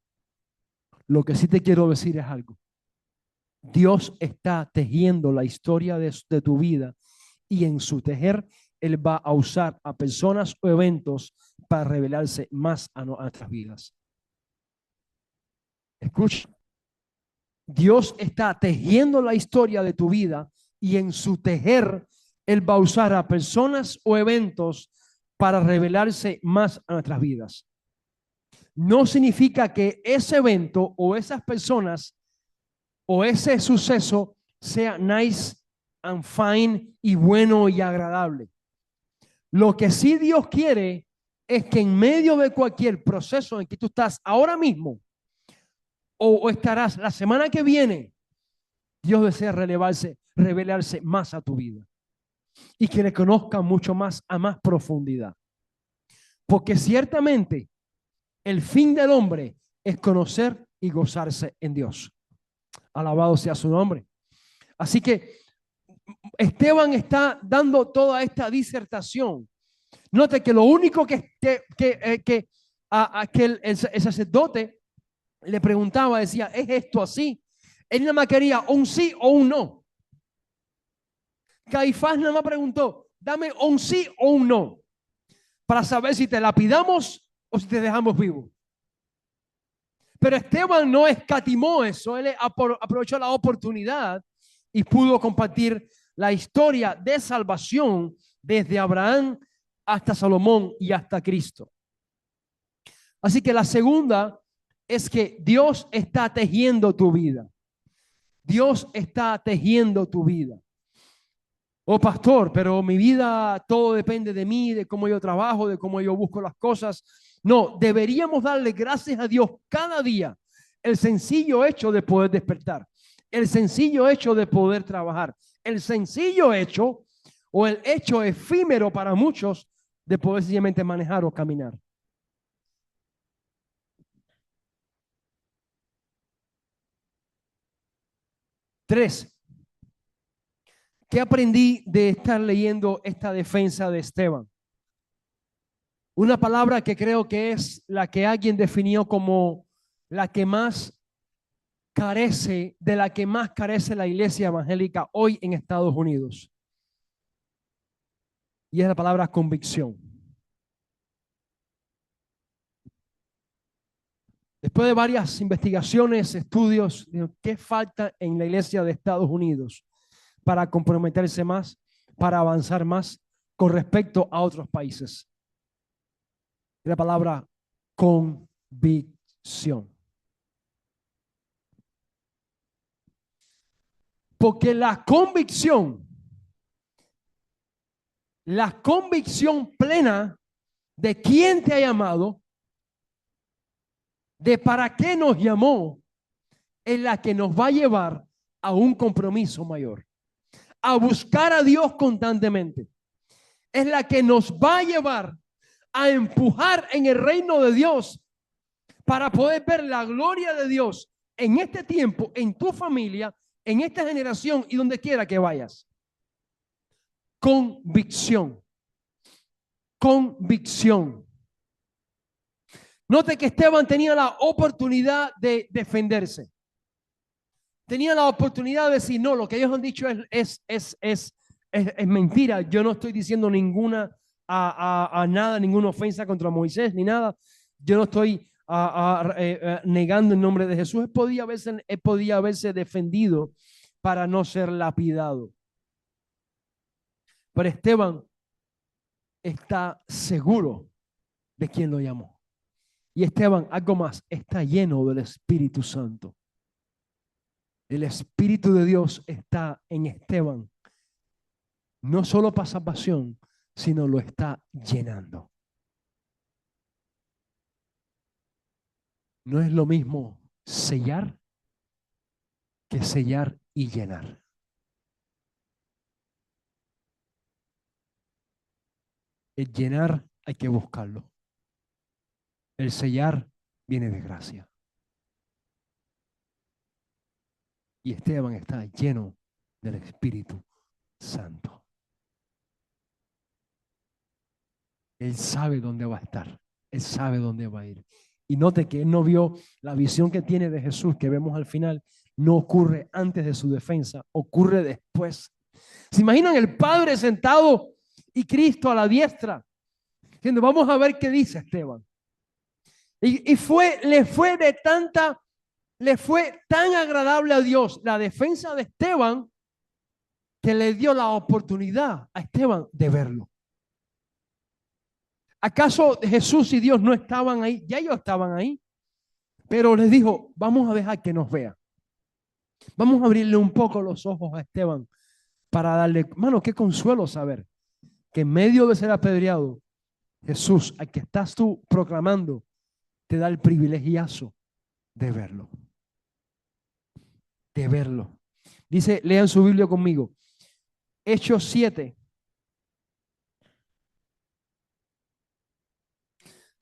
Lo que sí te quiero decir es algo. Dios está tejiendo la historia de tu vida y en su tejer Él va a usar a personas o eventos para revelarse más a nuestras vidas. Escucha, Dios está tejiendo la historia de tu vida y en su tejer Él va a usar a personas o eventos para revelarse más a nuestras vidas. No significa que ese evento o esas personas o ese suceso sea nice and fine y bueno y agradable. Lo que sí Dios quiere es que en medio de cualquier proceso en que tú estás ahora mismo o estarás la semana que viene, Dios desea revelarse más a tu vida. y que le conozcan mucho más a más profundidad. Porque ciertamente el fin del hombre es conocer y gozarse en Dios. Alabado sea su nombre. Así que Esteban está dando toda esta disertación. Note que lo único que el sacerdote le preguntaba, decía, ¿es esto así? Él nada más quería un sí o un no. Caifás nada más preguntó, dame un sí o un no, para saber si te lapidamos o si te dejamos vivo. Pero Esteban no escatimó eso, él aprovechó la oportunidad y pudo compartir la historia de salvación desde Abraham hasta Salomón y hasta Cristo. Así que la segunda es que Dios está tejiendo tu vida. Dios está tejiendo tu vida. Oh, pastor, pero mi vida todo depende de mí, de cómo yo trabajo, de cómo yo busco las cosas. No, deberíamos darle gracias a Dios cada día. El sencillo hecho de poder despertar, el sencillo hecho de poder trabajar, el sencillo hecho o el hecho efímero para muchos de poder sencillamente manejar o caminar. Tres, ¿qué aprendí de estar leyendo esta defensa de Esteban? Una palabra que creo que es la que alguien definió como la que más carece, de la que más carece la iglesia evangélica hoy en Estados Unidos. Y es la palabra convicción. Después de varias investigaciones, estudios, ¿qué falta en la iglesia de Estados Unidos para comprometerse más, para avanzar más con respecto a otros países? La palabra convicción. Porque la convicción plena de quién te ha llamado, de para qué nos llamó, es la que nos va a llevar a un compromiso mayor, a buscar a Dios constantemente. Es la que nos va a llevar a empujar en el reino de Dios para poder ver la gloria de Dios en este tiempo, en tu familia, en esta generación y donde quiera que vayas. Convicción. Convicción. Note que Esteban tenía la oportunidad de defenderse. Tenía la oportunidad de decir, no, lo que ellos han dicho es mentira. Yo no estoy diciendo ninguna a nada, ninguna ofensa contra Moisés, ni nada. Yo no estoy negando el nombre de Jesús. Él podía haberse defendido para no ser lapidado. Pero Esteban está seguro de quién lo llamó. Y Esteban, algo más, está lleno del Espíritu Santo. El Espíritu de Dios está en Esteban. No solo para salvación, sino lo está llenando. No es lo mismo sellar que sellar y llenar. El llenar hay que buscarlo. El sellar viene de gracia. Y Esteban está lleno del Espíritu Santo. Él sabe dónde va a estar. Él sabe dónde va a ir. Y note que él no vio la visión que tiene de Jesús que vemos al final. No ocurre antes de su defensa, ocurre después. ¿Se imaginan el Padre sentado y Cristo a la diestra? Diciendo, vamos a ver qué dice Esteban. Le fue tan agradable a Dios la defensa de Esteban que le dio la oportunidad a Esteban de verlo. ¿Acaso Jesús y Dios no estaban ahí? Ya ellos estaban ahí. Pero les dijo, vamos a dejar que nos vea. Vamos a abrirle un poco los ojos a Esteban para darle, mano, qué consuelo saber que en medio de ser apedreado, Jesús, al que estás tú proclamando, te da el privilegiazo de verlo. De verlo. Dice, lean su Biblia conmigo. Hechos 7,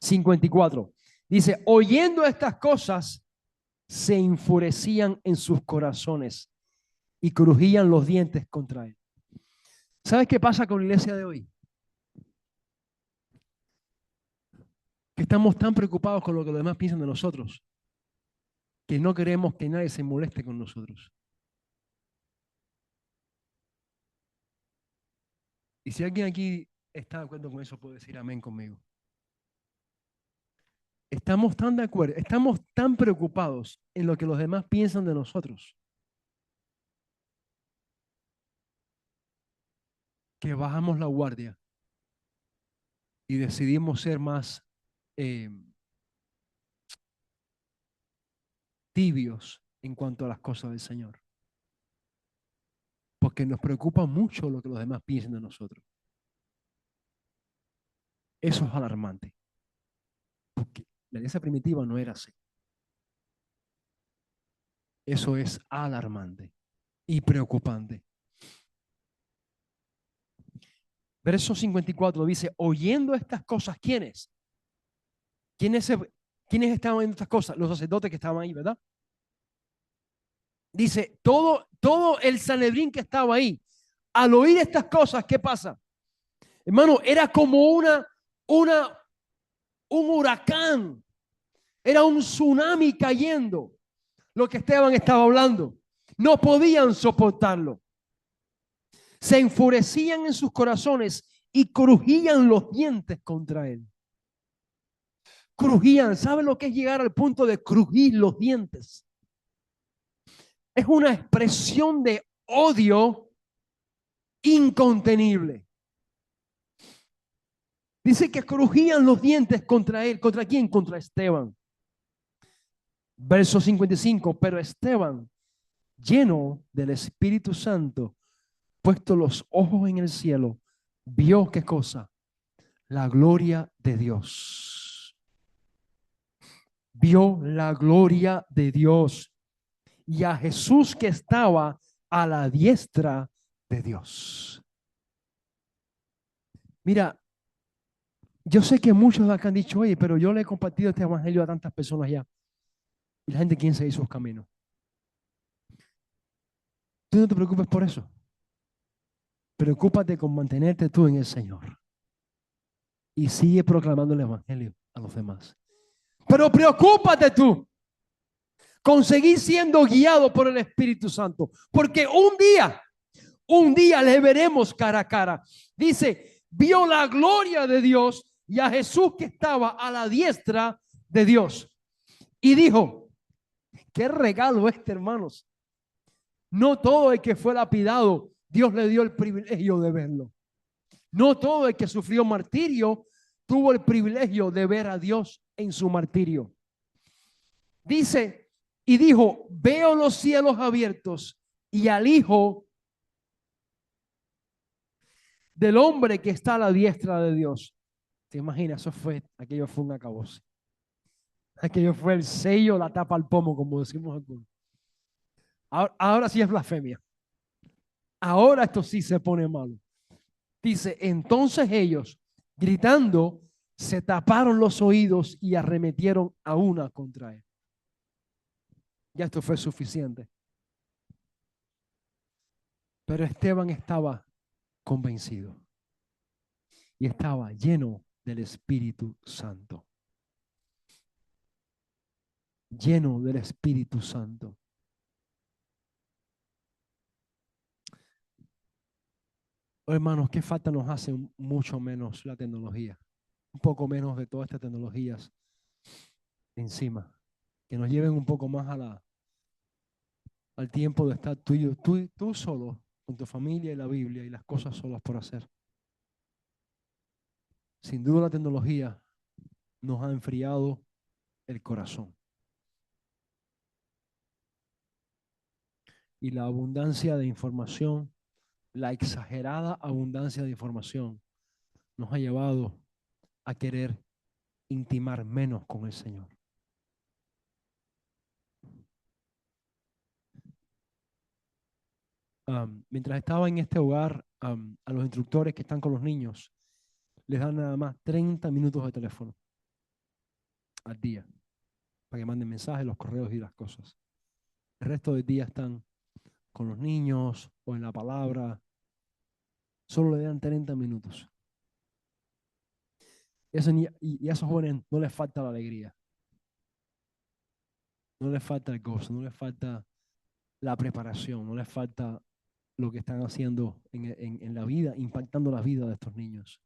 54. Dice, oyendo estas cosas, se enfurecían en sus corazones y crujían los dientes contra él. ¿Sabes qué pasa con la iglesia de hoy? Que estamos tan preocupados con lo que los demás piensan de nosotros, que no queremos que nadie se moleste con nosotros. Y si alguien aquí está de acuerdo con eso, puede decir amén conmigo. Estamos tan de acuerdo, estamos tan preocupados en lo que los demás piensan de nosotros, que bajamos la guardia y decidimos ser más tibios en cuanto a las cosas del Señor. Porque nos preocupa mucho lo que los demás piensen de nosotros. Eso es alarmante. Porque la iglesia primitiva no era así. Eso es alarmante y preocupante. Verso 54 dice, oyendo estas cosas, ¿quiénes? ¿Quiénes estaban oyendo estas cosas? Los sacerdotes que estaban ahí, ¿verdad? Dice, todo el Sanedrín que estaba ahí, al oír estas cosas, ¿qué pasa? Hermano, era como un huracán, era un tsunami cayendo, lo que Esteban estaba hablando. No podían soportarlo. Se enfurecían en sus corazones y crujían los dientes contra él. Crujían, ¿sabe lo que es llegar al punto de crujir los dientes? Es una expresión de odio incontenible. Dice que crujían los dientes contra él. ¿Contra quién? Contra Esteban. Verso 55. Pero Esteban, lleno del Espíritu Santo, puesto los ojos en el cielo, vio ¿qué cosa? La gloria de Dios. Vio la gloria de Dios y a Jesús que estaba a la diestra de Dios. Mira, yo sé que muchos de acá han dicho, oye, pero yo le he compartido este evangelio a tantas personas ya. Y la gente quiere seguir sus caminos. Tú no te preocupes por eso. Preocúpate con mantenerte tú en el Señor. Y sigue proclamando el evangelio a los demás. Pero preocúpate tú con seguir siendo guiado por el Espíritu Santo. Porque un día le veremos cara a cara. Dice, vio la gloria de Dios y a Jesús que estaba a la diestra de Dios. Y dijo, qué regalo este, hermanos. No todo el que fue lapidado, Dios le dio el privilegio de verlo. No todo el que sufrió martirio tuvo el privilegio de ver a Dios en su martirio. Dice, y dijo, veo los cielos abiertos y al Hijo del hombre que está a la diestra de Dios. ¿Te imaginas? Aquello fue un acabose. Aquello fue el sello, la tapa al pomo, como decimos algunos. Ahora sí es blasfemia. Ahora esto sí se pone malo. Dice, entonces ellos, gritando, se taparon los oídos y arremetieron a una contra él. Ya esto fue suficiente. Pero Esteban estaba convencido y estaba lleno del Espíritu Santo. Lleno del Espíritu Santo. Oh, hermanos, qué falta nos hace mucho menos la tecnología. Un poco menos de todas estas tecnologías encima. Que nos lleven un poco más al tiempo de estar tú solo, con tu familia y la Biblia y las cosas solas por hacer. Sin duda la tecnología nos ha enfriado el corazón. Y la abundancia de información, la exagerada abundancia de información nos ha llevado a querer intimar menos con el Señor. Mientras estaba en este hogar, a los instructores que están con los niños, les dan nada más 30 minutos de teléfono. al día para que manden mensajes, los correos y las cosas. El resto del día están con los niños o en la palabra. Solo le dan 30 minutos. Y a esos jóvenes no les falta la alegría, no les falta el gozo, no les falta la preparación, no les falta lo que están haciendo en la vida, impactando la vida de estos niños.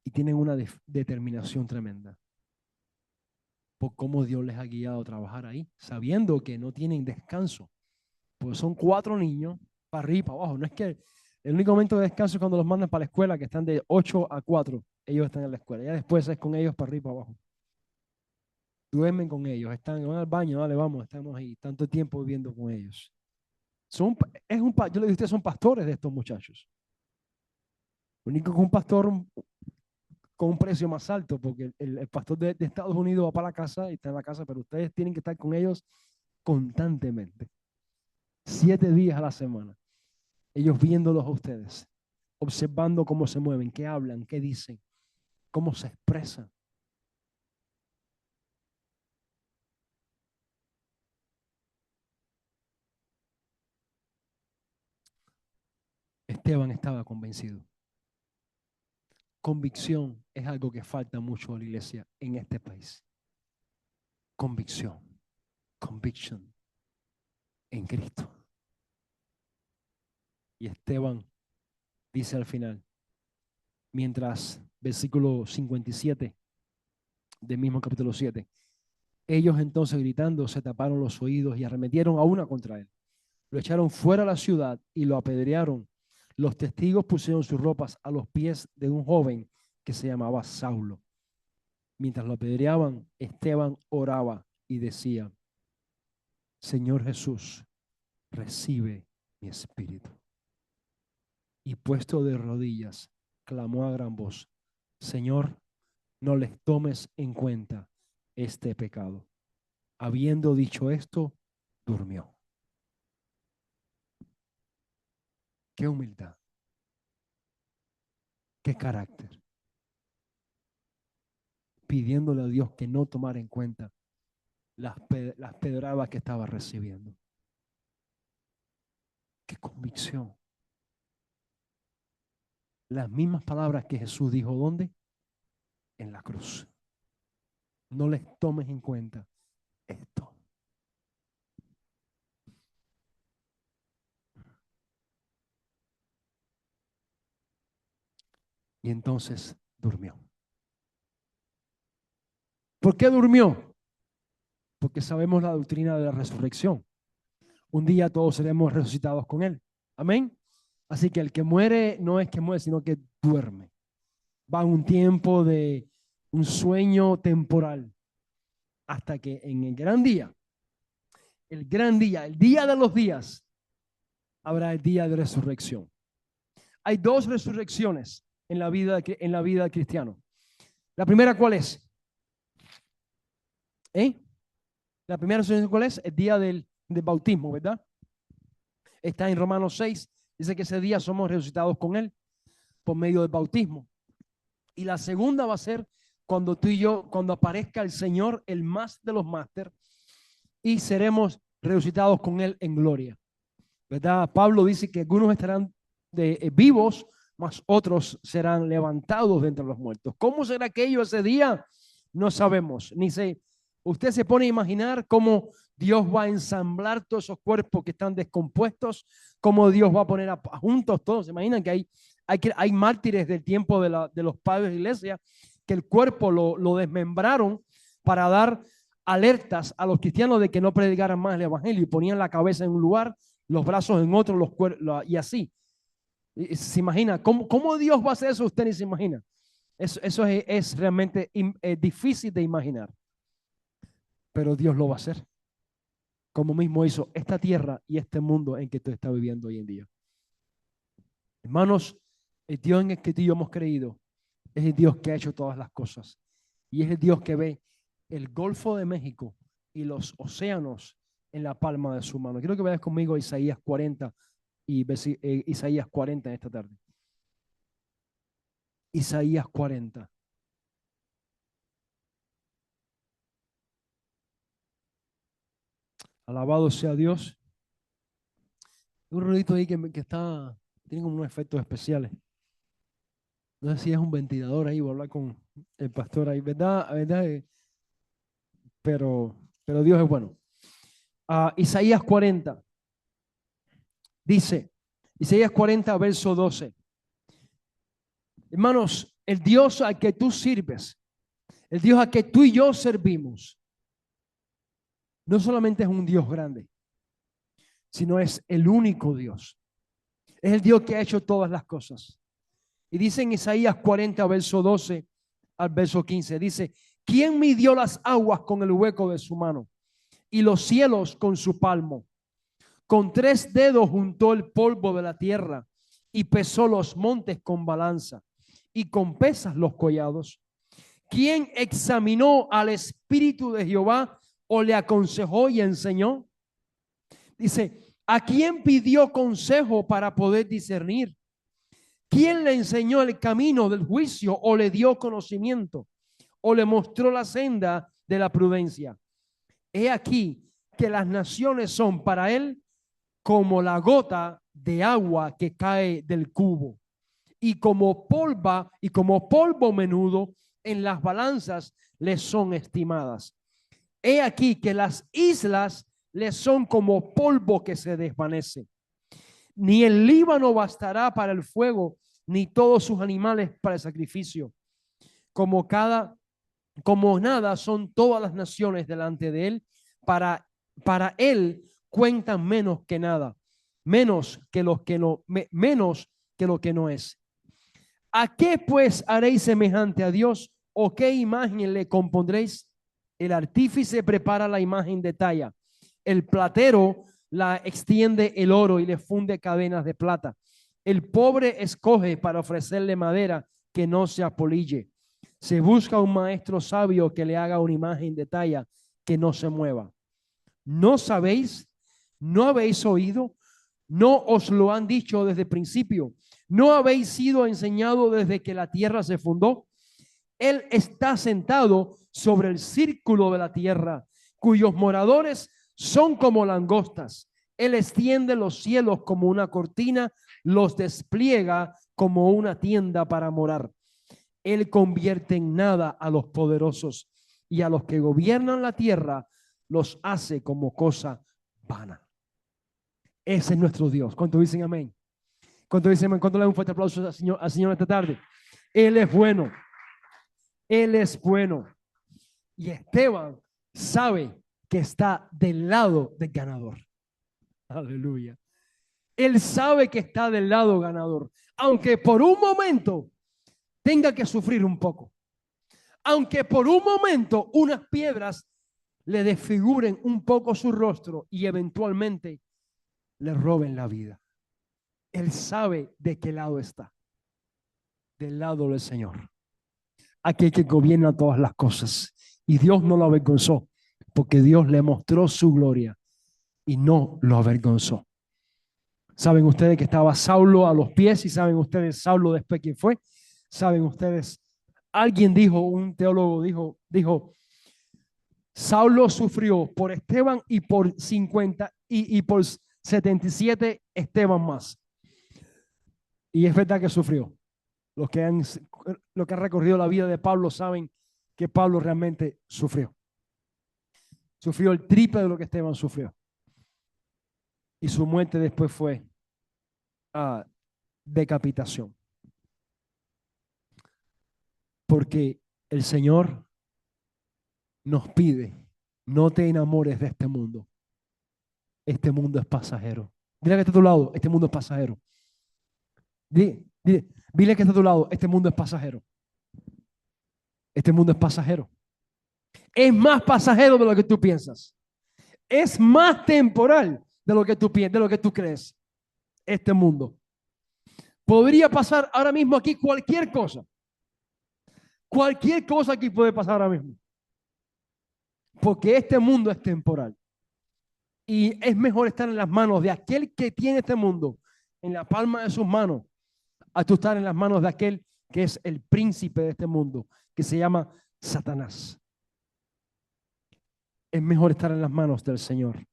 Y tienen una determinación tremenda por cómo Dios les ha guiado a trabajar ahí, sabiendo que no tienen descanso, porque son 4 niños para arriba y para abajo. No es que el único momento de descanso es cuando los mandan para la escuela, que están de 8 a 4, ellos están en la escuela. Ya después es con ellos para arriba y para abajo. Duermen con ellos, van al baño, dale, vamos, estamos ahí, tanto tiempo viviendo con ellos. Yo le digo a ustedes, son pastores de estos muchachos. Lo único que un pastor con un precio más alto, porque el pastor de Estados Unidos va para la casa y está en la casa, pero ustedes tienen que estar con ellos constantemente, 7 días a la semana, ellos viéndolos a ustedes, observando cómo se mueven, qué hablan, qué dicen, cómo se expresan. Esteban estaba convencido. Convicción es algo que falta mucho a la iglesia en este país. Convicción, conviction en Cristo. Y Esteban dice al final, mientras, versículo 57 del mismo capítulo 7, ellos entonces gritando se taparon los oídos y arremetieron a una contra él. Lo echaron fuera de la ciudad y lo apedrearon. Los testigos pusieron sus ropas a los pies de un joven que se llamaba Saulo. Mientras lo apedreaban, Esteban oraba y decía, Señor Jesús, recibe mi espíritu. Y puesto de rodillas, clamó a gran voz, Señor, no les tomes en cuenta este pecado. Habiendo dicho esto, durmió. Qué humildad, qué carácter. Pidiéndole a Dios que no tomara en cuenta las pedradas que estaba recibiendo. Qué convicción. Las mismas palabras que Jesús dijo, ¿dónde? En la cruz. No les tomes en cuenta esto. Y entonces durmió. ¿Por qué durmió? Porque sabemos la doctrina de la resurrección. Un día todos seremos resucitados con Él. Amén. Así que el que muere no es que muere, sino que duerme. Va en un tiempo de un sueño temporal. Hasta que en el gran día, el día de los días, habrá el día de resurrección. Hay 2 resurrecciones en la vida del cristiano. La primera, ¿cuál es? La primera resurrección, ¿cuál es? El día del bautismo, ¿verdad? Está en Romanos 6. Dice que ese día somos resucitados con Él por medio del bautismo. Y la segunda va a ser cuando tú y yo, cuando aparezca el Señor, el más de los máster, y seremos resucitados con Él en gloria. ¿Verdad? Pablo dice que algunos estarán vivos, mas otros serán levantados de entre los muertos. ¿Cómo será aquello ese día? No sabemos. Usted se pone a imaginar cómo Dios va a ensamblar todos esos cuerpos que están descompuestos, cómo Dios va a poner juntos todos. ¿Se imaginan que hay mártires del tiempo de los padres de la iglesia que el cuerpo lo desmembraron para dar alertas a los cristianos de que no predicaran más el evangelio y ponían la cabeza en un lugar, los brazos en otro, y así. ¿Se imagina? ¿Cómo Dios va a hacer eso? Usted ni se imagina. Eso es realmente difícil de imaginar. Pero Dios lo va a hacer. Como mismo hizo esta tierra y este mundo en que tú estás viviendo hoy en día. Hermanos, el Dios en el que tú y yo hemos creído es el Dios que ha hecho todas las cosas. Y es el Dios que ve el Golfo de México y los océanos en la palma de su mano. Quiero que vayas conmigo a Isaías 40 y Isaías 40 en esta tarde. Isaías 40. Alabado sea Dios. Un ruidito ahí que está, tiene como unos efectos especiales. No sé si es un ventilador ahí, voy a hablar con el pastor ahí, ¿verdad? ¿Verdad? Pero Dios es bueno. Isaías 40 dice, Isaías 40, verso 12. Hermanos, el Dios al que tú sirves, el Dios al que tú y yo servimos, no solamente es un Dios grande, sino es el único Dios. Es el Dios que ha hecho todas las cosas. Y dice en Isaías 40, verso 12 al verso 15, dice, ¿quién midió las aguas con el hueco de su mano y los cielos con su palmo? Con 3 dedos juntó el polvo de la tierra y pesó los montes con balanza y con pesas los collados. ¿Quién examinó al Espíritu de Jehová o le aconsejó y enseñó? Dice, ¿a quién pidió consejo para poder discernir? ¿Quién le enseñó el camino del juicio o le dio conocimiento o le mostró la senda de la prudencia? He aquí que las naciones son para él como la gota de agua que cae del cubo y como polvo menudo en las balanzas le son estimadas. He aquí que las islas le son como polvo que se desvanece. Ni el Líbano bastará para el fuego, ni todos sus animales para el sacrificio. Como como nada son todas las naciones delante de él. Para él cuentan menos que nada, menos que menos que lo que no es. ¿A qué pues haréis semejante a Dios? ¿O qué imagen le compondréis? El artífice prepara la imagen de talla. El platero la extiende el oro y le funde cadenas de plata. El pobre escoge para ofrecerle madera que no se apolille. Se busca un maestro sabio que le haga una imagen de talla que no se mueva. ¿No sabéis? ¿No habéis oído? ¿No os lo han dicho desde el principio? ¿No habéis sido enseñado desde que la tierra se fundó? Él está sentado sobre el círculo de la tierra, cuyos moradores son como langostas. Él extiende los cielos como una cortina, los despliega como una tienda para morar. Él convierte en nada a los poderosos y a los que gobiernan la tierra los hace como cosa vana. Ese es nuestro Dios. ¿Cuántos dicen amén? ¿Cuántos dicen amén? ¿Cuántos le dan un fuerte aplauso al Señor esta tarde? Él es bueno. Él es bueno. Y Esteban sabe que está del lado del ganador. Aleluya. Él sabe que está del lado ganador. Aunque por un momento tenga que sufrir un poco. Aunque por un momento unas piedras le desfiguren un poco su rostro y eventualmente le roben la vida. Él sabe de qué lado está. Del lado del Señor. Aquel que gobierna todas las cosas. Y Dios no lo avergonzó, porque Dios le mostró su gloria y no lo avergonzó. ¿Saben ustedes que estaba Saulo a los pies? Y saben ustedes Saulo después quién fue. ¿Saben ustedes? Alguien dijo, un teólogo dijo, Saulo sufrió por Esteban y por 50 y por 77 Esteban más. Y es verdad que sufrió. Los que han recorrido la vida de Pablo saben que Pablo realmente sufrió. Sufrió el triple de lo que Esteban sufrió. Y su muerte después fue decapitación. Porque el Señor nos pide, no te enamores de este mundo. Este mundo es pasajero. Dile que está a tu lado, este mundo es pasajero. Dile que está a tu lado, este mundo es pasajero. Este mundo es pasajero. Es más pasajero de lo que tú piensas. Es más temporal de lo que tú piensas, de lo que tú crees. Este mundo. Podría pasar ahora mismo aquí cualquier cosa. Cualquier cosa aquí puede pasar ahora mismo. Porque este mundo es temporal. Y es mejor estar en las manos de aquel que tiene este mundo, en la palma de sus manos, a tú estar en las manos de aquel que es el príncipe de este mundo, que se llama Satanás. Es mejor estar en las manos del Señor.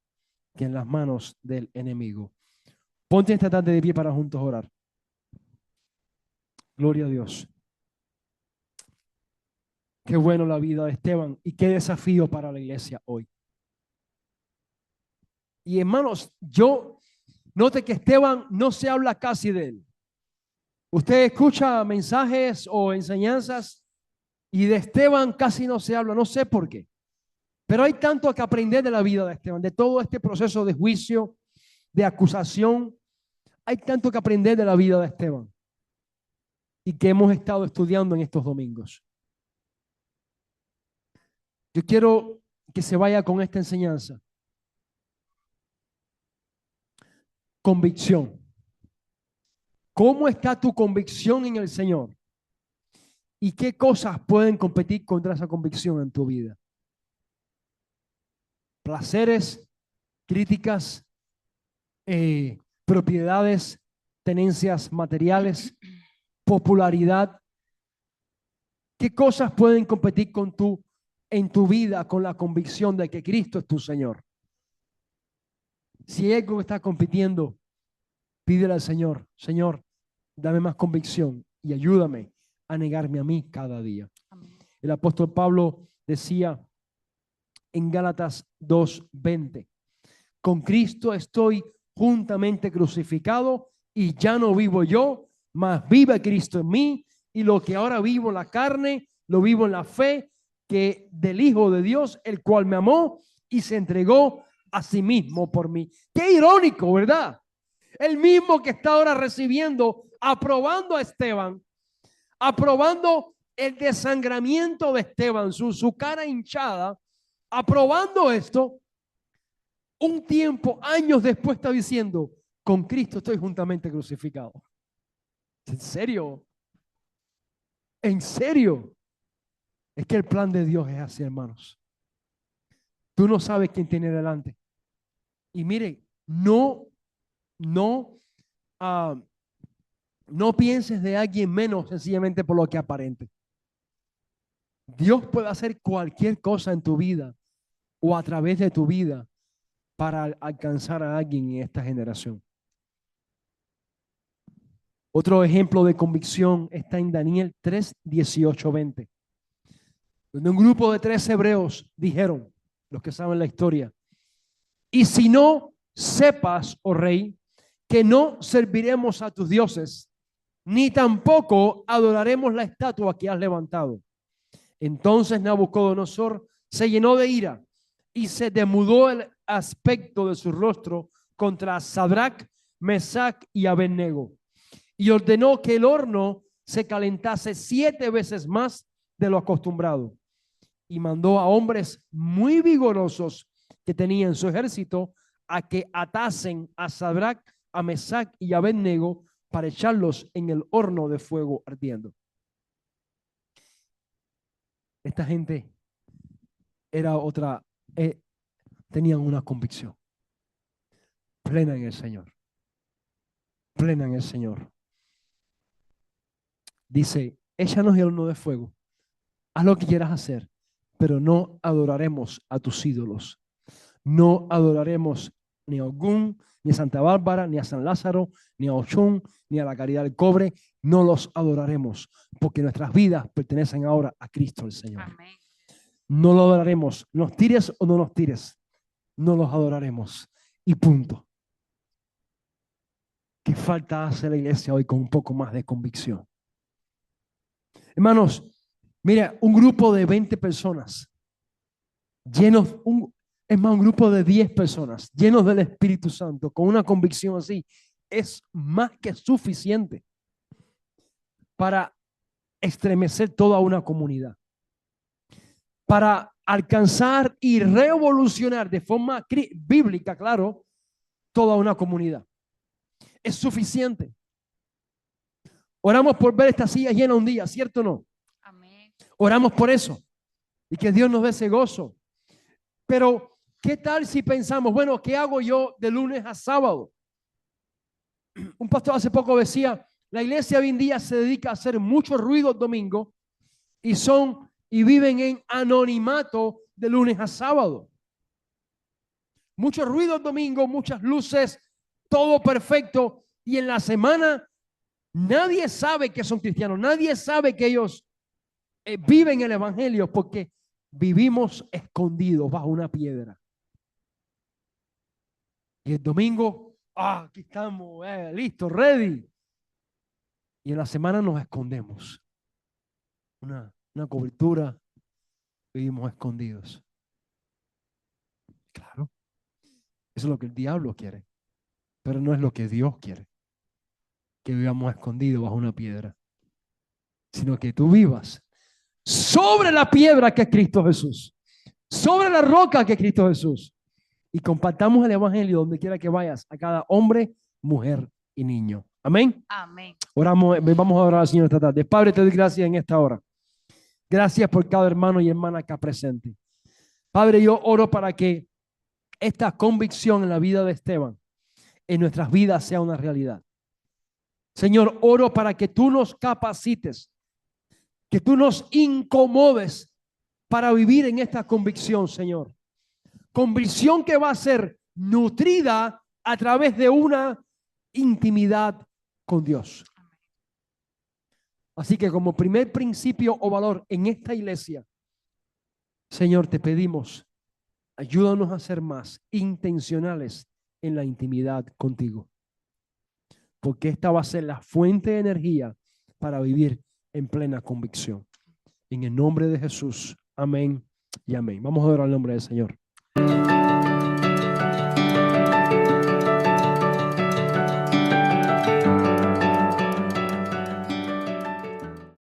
que en las manos del enemigo. Ponte esta tarde de pie para juntos orar. Gloria a Dios. Qué bueno la vida de Esteban y qué desafío para la iglesia hoy. Y hermanos, note que Esteban no se habla casi de él. Usted escucha mensajes o enseñanzas y de Esteban casi no se habla, no sé por qué. Pero hay tanto que aprender de la vida de Esteban, de todo este proceso de juicio, de acusación. Hay tanto que aprender de la vida de Esteban y que hemos estado estudiando en estos domingos. Yo quiero que se vaya con esta enseñanza. Convicción. ¿Cómo está tu convicción en el Señor? ¿Y qué cosas pueden competir contra esa convicción en tu vida? Placeres, críticas, propiedades, tenencias materiales, popularidad. ¿Qué cosas pueden competir en tu vida con la convicción de que Cristo es tu Señor? Si hay algo que está compitiendo, pídele al Señor, Señor, dame más convicción y ayúdame a negarme a mí cada día. Amén. El apóstol Pablo decía en Gálatas 2:20, con Cristo estoy juntamente crucificado y ya no vivo yo, mas vive Cristo en mí, y lo que ahora vivo en la carne, lo vivo en la fe que del Hijo de Dios, el cual me amó y se entregó a sí mismo por mí. Qué irónico, ¿verdad? El mismo que está ahora recibiendo, aprobando a Esteban, aprobando el desangramiento de Esteban, su cara hinchada, aprobando esto, un tiempo, años después está diciendo, con Cristo estoy juntamente crucificado. ¿En serio? ¿En serio? Es que el plan de Dios es así, hermanos. Tú no sabes quién tiene delante. Y mire, no pienses de alguien menos sencillamente por lo que aparente. Dios puede hacer cualquier cosa en tu vida o a través de tu vida para alcanzar a alguien en esta generación. Otro ejemplo de convicción está en Daniel 3, 18, 20. Donde un grupo de 3 hebreos dijeron, los que saben la historia, y si no sepas, oh rey, que no serviremos a tus dioses, ni tampoco adoraremos la estatua que has levantado. Entonces Nabucodonosor se llenó de ira y se demudó el aspecto de su rostro contra Sadrach, Mesach y Abednego, y ordenó que el horno se calentase 7 veces más de lo acostumbrado, y mandó a hombres muy vigorosos que tenía en su ejército a que atasen a Sadrach, a Mesach y a Abednego para echarlos en el horno de fuego ardiendo. Esta gente tenían una convicción plena en el Señor, plena en el Señor. Dice, échanos el horno de fuego, haz lo que quieras hacer, pero no adoraremos a tus ídolos. No adoraremos ni a Ogún, ni a Santa Bárbara, ni a San Lázaro, ni a Ochún, ni a la Caridad del Cobre. No los adoraremos, porque nuestras vidas pertenecen ahora a Cristo el Señor. Amén. No lo adoraremos, nos tires o no nos tires, no los adoraremos. Y punto. ¿Qué falta hace la iglesia hoy con un poco más de convicción? Hermanos, mira, un grupo de 20 personas, un grupo de 10 personas, llenos del Espíritu Santo, con una convicción así, es más que suficiente para estremecer toda una comunidad, para alcanzar y revolucionar de forma bíblica, claro, toda una comunidad. Es suficiente. Oramos por ver esta silla llena un día, ¿cierto o no? Amén. Oramos por eso y que Dios nos dé ese gozo. Pero, ¿qué tal si pensamos, bueno, ¿qué hago yo de lunes a sábado? Un pastor hace poco decía, la iglesia hoy en día se dedica a hacer mucho ruido el domingo y viven en anonimato de lunes a sábado. mucho ruido el domingo, muchas luces, todo perfecto. Y en la semana nadie sabe que son cristianos, nadie sabe que ellos viven el evangelio porque vivimos escondidos bajo una piedra. Y el domingo, aquí estamos, listos, ready. Y en la semana nos escondemos. Una cobertura, vivimos escondidos. Claro, eso es lo que el diablo quiere, pero no es lo que Dios quiere, que vivamos escondidos bajo una piedra, sino que tú vivas sobre la piedra que es Cristo Jesús, sobre la roca que es Cristo Jesús, y compartamos el evangelio donde quiera que vayas, a cada hombre, mujer y niño. Amén. Amén. Oramos, vamos a orar al Señor esta tarde. Padre, te doy gracias en esta hora. Gracias por cada hermano y hermana acá presente. Padre, yo oro para que esta convicción en la vida de Esteban, en nuestras vidas, sea una realidad. Señor, oro para que tú nos capacites, que tú nos incomodes para vivir en esta convicción, Señor. Convicción que va a ser nutrida a través de una intimidad con Dios. Así que como primer principio o valor en esta iglesia, Señor, te pedimos, ayúdanos a ser más intencionales en la intimidad contigo. Porque esta va a ser la fuente de energía para vivir en plena convicción. En el nombre de Jesús, amén y amén. Vamos a orar al nombre del Señor.